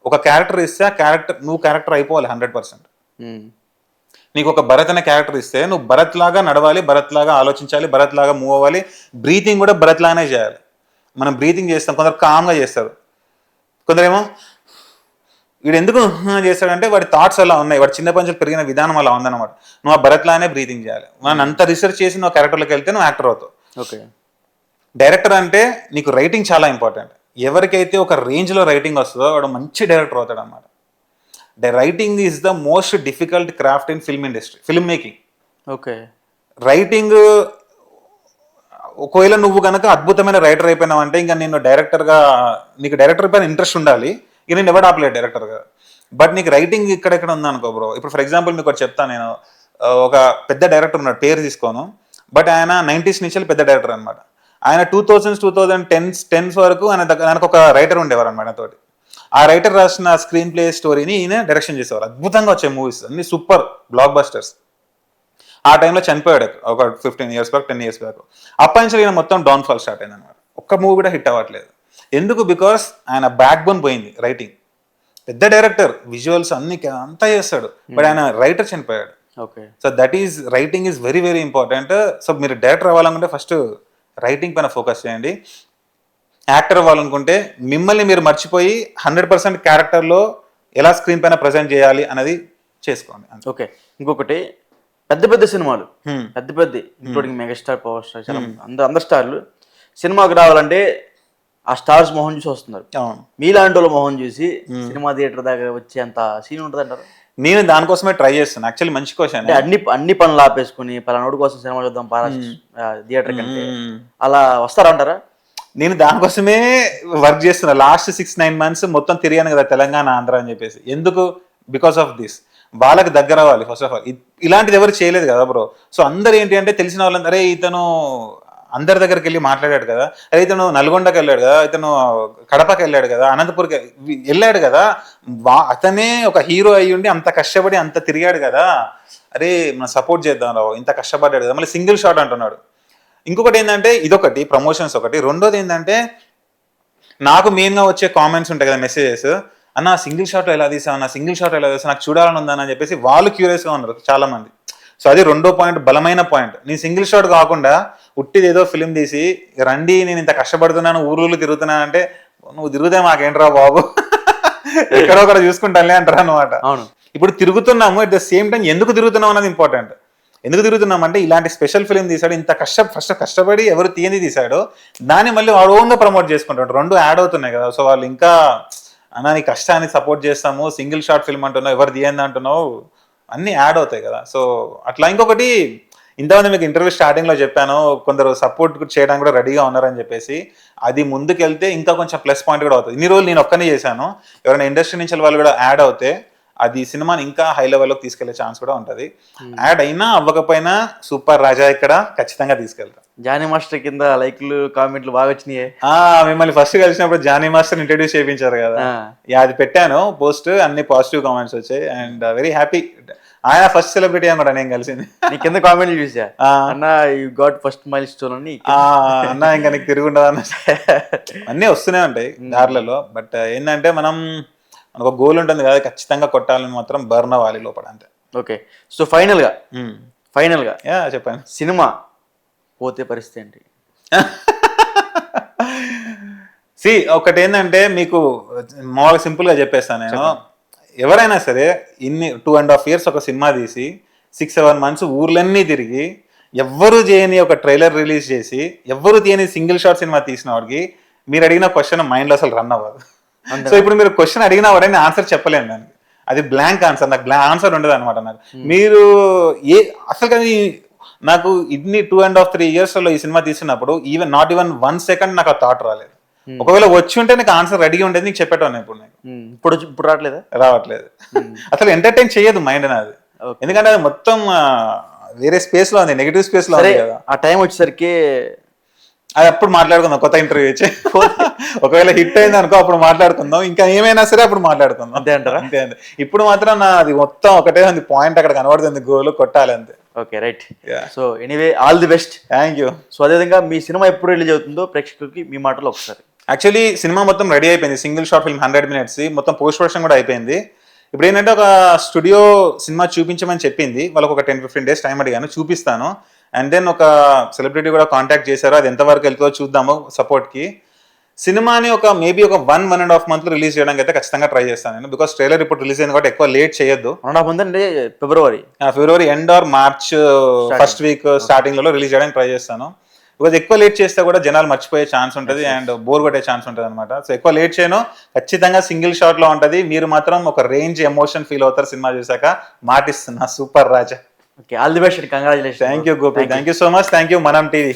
ఒక క్యారెక్టర్ ఇస్తే ఆ క్యారెక్టర్ నువ్వు క్యారెక్టర్ అయిపోవాలి 100%. నీకు ఒక భరత్ అనే క్యారెక్టర్ ఇస్తే నువ్వు భరత్ లాగా నడవాలి, భరత్ లాగా ఆలోచించాలి, భరత్ లాగా మూవ్ అవ్వాలి, బ్రీతింగ్ కూడా భరత్ లాగానే చేయాలి. మనం బ్రీతింగ్ చేస్తాం, కొందరు కామ్గా చేస్తారు, కొందరేమో వీడు ఎందుకు చేస్తాడంటే వాడి థాట్స్ అలా ఉన్నాయి, వాడి చిన్న పంచులు పెరిగిన విధానం అలా ఉందన్నమాట. నువ్వు ఆ భరత్ లాగానే బ్రీతింగ్ చేయాలి. మనం అంత రీసెర్చ్ చేసి నువ్వు క్యారెక్టర్లోకి వెళ్తే నువ్వు యాక్టర్ అవుతావు. ఓకే, డైరెక్టర్ అంటే నీకు రైటింగ్ చాలా ఇంపార్టెంట్. ఎవరికైతే ఒక రేంజ్లో రైటింగ్ వస్తుందో వాడు మంచి డైరెక్టర్ అవుతాడు అన్నమాట. Writing is the most difficult craft in film making. Okay, writing ఒకవేళ నువ్వు కనుక అద్భుతమైన రైటర్ అయిపోయినావు అంటే ఇంకా నీకు డైరెక్టర్ పైన ఇంట్రెస్ట్ ఉండాలి, ఇక నేను ఎవరు ఆపలేదు డైరెక్టర్గా. బట్ నీకు రైటింగ్ ఇక్కడెక్కడ ఉందనుకో బ్రో, ఇప్పుడు ఫర్ ఎగ్జాంపుల్ మీకు ఒకటి చెప్తాను నేను. ఒక పెద్ద డైరెక్టర్ ఉన్నాడు, పేరు తీసుకోను, బట్ ఆయన 90s నుంచి పెద్ద డైరెక్టర్ అనమాట. ఆయన 2010s వరకు ఆయనకు ఒక రైటర్ ఉండేవారు అనమాట తోటి. ఆ రైటర్ రాసిన స్క్రీన్ ప్లే స్టోరీని ఈయన డైరెక్షన్ చేసేవారు. అద్భుతంగా వచ్చే మూవీస్ అన్ని సూపర్ బ్లాక్ బస్టర్స్. ఆ టైంలో చనిపోయాడు ఒక 10 years బ్యాక్. అప్పటి నుంచి ఈయన మొత్తం డౌన్ఫాల్ స్టార్ట్ అయింది అనమాట. ఒక్క మూవీ కూడా హిట్ అవ్వట్లేదు. ఎందుకు? బికాస్ ఆయన బ్యాక్ బోన్ పోయింది. రైటింగ్ పెద్ద డైరెక్టర్, విజువల్స్ అంతా చేస్తాడు, బట్ ఆయన రైటర్ చనిపోయాడు. So that is writing is very very important. So మీరు డైరెక్టర్ అవ్వాలనుకుంటే ఫస్ట్ రైటింగ్ పైన ఫోకస్ చేయండి. యాక్టర్ అవ్వాలనుకుంటే మిమ్మల్ని మీరు మర్చిపోయి 100% క్యారెక్టర్లో ఎలా స్క్రీన్ పైన ప్రజెంట్ చేయాలి అనేది చేసుకోండి. ఓకే, ఇంకొకటి పెద్ద పెద్ద సినిమాలు పెద్ద ఇంక్లూడింగ్ మెగాస్టార్, పవర్ స్టార్, చాలా అందరు స్టార్లు సినిమాకి రావాలంటే ఆ స్టార్స్ మొహం చూసి వస్తున్నారు. మీలాంటి వాళ్ళ మొహం చూసి సినిమా థియేటర్ దాకా వచ్చే అంత సీన్ ఉంటుంది అంటారు? నేను దానికోసమే ట్రై చేస్తాను. యాక్చువల్లీ మంచి క్వశ్చన్. అన్ని పనులు ఆపేసుకుని పలానోడి కోసం సినిమా చూద్దాం థియేటర్ కంటే అలా వస్తారంటారా? నేను దానికోసమే వర్క్ చేస్తున్నా. లాస్ట్ 6-9 months మొత్తం తిరిగాను కదా తెలంగాణ, ఆంధ్ర అని చెప్పేసి. ఎందుకు? Because of this. వాళ్ళకి దగ్గర అవ్వాలి ఫస్ట్ ఆఫ్ ఆల్. ఇలాంటిది ఎవరు చేయలేదు కదా బ్రో. సో అందరు ఏంటి అంటే తెలిసిన వాళ్ళందరూ అరే ఇతను అందరి దగ్గరికి వెళ్ళి మాట్లాడాడు కదా, అరే ఇతను నల్గొండకి వెళ్ళాడు కదా, ఇతను కడపకి వెళ్ళాడు కదా, అనంతపూర్కి వెళ్ళాడు కదా, అతనే ఒక హీరో అయ్యి ఉండి అంత కష్టపడి అంత తిరిగాడు కదా, అరే మనం సపోర్ట్ చేద్దాం రావు, ఇంత కష్టపడ్డాడు కదా, మళ్ళీ సింగిల్ షాట్ అంటున్నాడు. ఇంకొకటి ఏంటంటే ఇదొకటి ప్రమోషన్స్ ఒకటి. రెండోది ఏంటంటే నాకు మెయిన్గా వచ్చే కామెంట్స్ ఉంటాయి కదా, మెసేజెస్, అన్న సింగిల్ షాట్ ఎలా తీసావు, అన్న సింగిల్ షాట్ ఎలా తీసావు, నాకు చూడాలని ఉందని చెప్పేసి వాళ్ళు క్యూరియస్గా ఉన్నారు చాలా మంది. సో అది రెండో పాయింట్, బలమైన పాయింట్. నేను సింగిల్ షాట్ కాకుండా ఉట్టిది ఏదో ఫిలిం తీసి రండి నేను ఇంత కష్టపడుతున్నాను ఊర్లు తిరుగుతున్నాను అంటే, నువ్వు తిరుగుతే మాకేంట్రా బాబు, ఎక్కడో ఒకటి చూసుకుంటానులే అంటారు అనమాట. ఇప్పుడు తిరుగుతున్నాము, అట్ ద సేమ్ టైం ఎందుకు తిరుగుతున్నాం అన్నది ఇంపార్టెంట్. ఎందుకు తిరుగుతున్నాం అంటే ఇలాంటి స్పెషల్ ఫిలిం తీసాడు, ఇంత కష్టపడి ఎవరు తీయంది తీసాడో దాన్ని మళ్ళీ వాడు ఓన్గా ప్రమోట్ చేసుకుంటాడు. రెండు యాడ్ అవుతున్నాయి కదా. సో వాళ్ళు ఇంకా అన్నా నీ కష్టాన్ని సపోర్ట్ చేస్తాము, సింగిల్ షార్ట్ ఫిల్మ్ అంటున్నావు, ఎవరు తీయంది అంటున్నావు, అన్నీ యాడ్ అవుతాయి కదా. సో అట్లా. ఇంకొకటి ఇంతమంది మీకు ఇంటర్వ్యూ స్టార్టింగ్లో చెప్పాను, కొందరు సపోర్ట్ చేయడానికి కూడా రెడీగా ఉన్నారని చెప్పేసి. అది ముందుకెళ్తే ఇంకా కొంచెం ప్లస్ పాయింట్ కూడా అవుతుంది. ఇన్ని రోజులు నేను ఒక్కనే చేశాను, ఎవరైనా ఇండస్ట్రీ నుంచి వాళ్ళు కూడా యాడ్ అవుతే అది సినిమాని ఇంకా హై లెవెల్లోకి తీసుకెళ్లే ఛాన్స్ కూడా ఉంటుంది. యాడ్ అయినా అవ్వకపోయినా సూపర్ రాజా ఇక్కడ ఖచ్చితంగా తీసుకెళ్తాం. జానీ మాస్టర్ కింద లైక్లు కామెంట్లు బాగా వచ్చినాయి. మిమ్మల్ని ఫస్ట్ కలిసినప్పుడు జానీ మాస్టర్ ఇంట్రడ్యూస్ చేయించారు కదా, అది పెట్టాను పోస్ట్, అన్ని పాజిటివ్ కామెంట్స్ వచ్చాయి అండ్ వెరీ హ్యాపీ. ఆయన ఫస్ట్ సెలబ్రిటీ అనమాట నేను కలిసింది. నీ కింద కామెంట్లు చూసా, అన్న you got first mile stone అని. అన్న ఇంకా నీకు తిరుగుండదు అన్న. అన్నీ వస్తూనే ఉంటాయి దారులలో. బట్ ఏంటంటే మనం ఒక గోల్ ఉంటుంది కదా, ఖచ్చితంగా కొట్టాలని మాత్రం బర్న్ అవ్వాలి లోపల, అంతే. ఓకే, సో ఫైనల్గా చెప్పండి, సినిమా పోతే పరిస్థితి ఏంటి? ఒకటి ఏంటంటే మీకు మామూలుగా సింపుల్గా చెప్పేస్తాను నేను. ఎవరైనా సరే ఇన్ని 2.5 years ఒక సినిమా తీసి 6-7 months ఊర్లన్నీ తిరిగి ఎవ్వరు చేయని ఒక ట్రైలర్ రిలీజ్ చేసి ఎవ్వరు తీయని సింగిల్ షాట్ సినిమా తీసిన వాడికి మీరు అడిగిన క్వశ్చన్ మైండ్లో అసలు రన్ అవ్వదు. సో ఇప్పుడు మీరు క్వశ్చన్ అడిగినా వాడని ఆన్సర్ చెప్పలేను దానికి, అది బ్లాంక్ ఆన్సర్, నాకు ఆన్సర్ ఉండదు అనమాట. నాకు మీరు అసలు కానీ నాకు ఇన్ని 2.5-3 years ఈ సినిమా తీసినప్పుడు నాట్ ఈవెన్ 1 second నాకు ఆ థాట్ రాలేదు. ఒకవేళ వచ్చి ఉంటే నీకు ఆన్సర్ రెడీగా ఉండేది, నీకు చెప్పేటోనే. ఇప్పుడు రావట్లేదు. అసలు ఎంటర్టైన్ చేయదు మైండ్ నాది, ఎందుకంటే అది మొత్తం వేరే స్పేస్ లో ఉంది, నెగిటివ్ స్పేస్ లో ఉంది కదా. ఆ టైం వచ్చేసరికి అది అప్పుడు మాట్లాడుకుందాం, కొత్త ఇంటర్వ్యూ వచ్చి. ఒకవేళ హిట్ అయింది అనుకో అప్పుడు మాట్లాడుకుందాం, ఇంకా ఏమైనా సరే అప్పుడు మాట్లాడుకుందాం, అంతే అంటారా? అంతే. ఇప్పుడు మాత్రం అది మొత్తం ఒకటే ఉంది పాయింట్, అక్కడ కనబడుతుంది గోల్ కొట్టాలి అంతే. Okay, right. So anyway all the best. Thank you. So అదేవిధంగా మీ సినిమా ఎప్పుడు రిలీజ్ అవుతుందో ప్రేక్షకులకి మీ మాటలో ఒకసారి. యాక్చువల్లీ సినిమా మొత్తం రెడీ అయిపోయింది, సింగిల్ షార్ట్ ఫిల్మ్ 100 minutes, మొత్తం పోస్ట్ ప్రొడక్షన్ కూడా అయిపోయింది. ఇప్పుడు ఏంటంటే ఒక స్టూడియో సినిమా చూపించమని చెప్పింది, వాళ్ళకి ఒక 10-15 days టైం అడిగాను, చూపిస్తాను. అండ్ దెన్ ఒక సెలబ్రిటీ కూడా కాంటాక్ట్ చేశారు, అది ఎంతవరకు వెళ్తుందో చూద్దాము సపోర్ట్కి. సినిమాని మేబీ ఒక 1.5 month రిలీజ్ చేయడానికి అయితే ఖచ్చితంగా ట్రై చేస్తాను నేను, బికాస్ ట్రైలర్ ఇప్పుడు రిలీజ్ అయింది కాబట్టి ఎక్కువ లేట్ చేయొద్దు. 1.5 month అంటే February end or March first week స్టార్టింగ్లో రిలీజ్ చేయడానికి ట్రై చేస్తాను. బికాజ్ ఎక్కువ లేట్ చేస్తే కూడా జనాలు మర్చిపోయే ఛాన్స్ ఉంటుంది అండ్ బోర్ కొట్టే ఛాన్స్ ఉంటుంది అనమాట. సో ఎక్కువ లేట్ చేయను, ఖచ్చితంగా సింగిల్ షాట్ లో ఉంటుంది. మీరు మాత్రం ఒక రేంజ్ ఎమోషన్ ఫీల్ అవుతారు సినిమా చూసాక, మాటిస్తున్నా. Super Raja. Okay, all the best, congratulation. Thank you Gopi, thank you so much, thank you Manam TV.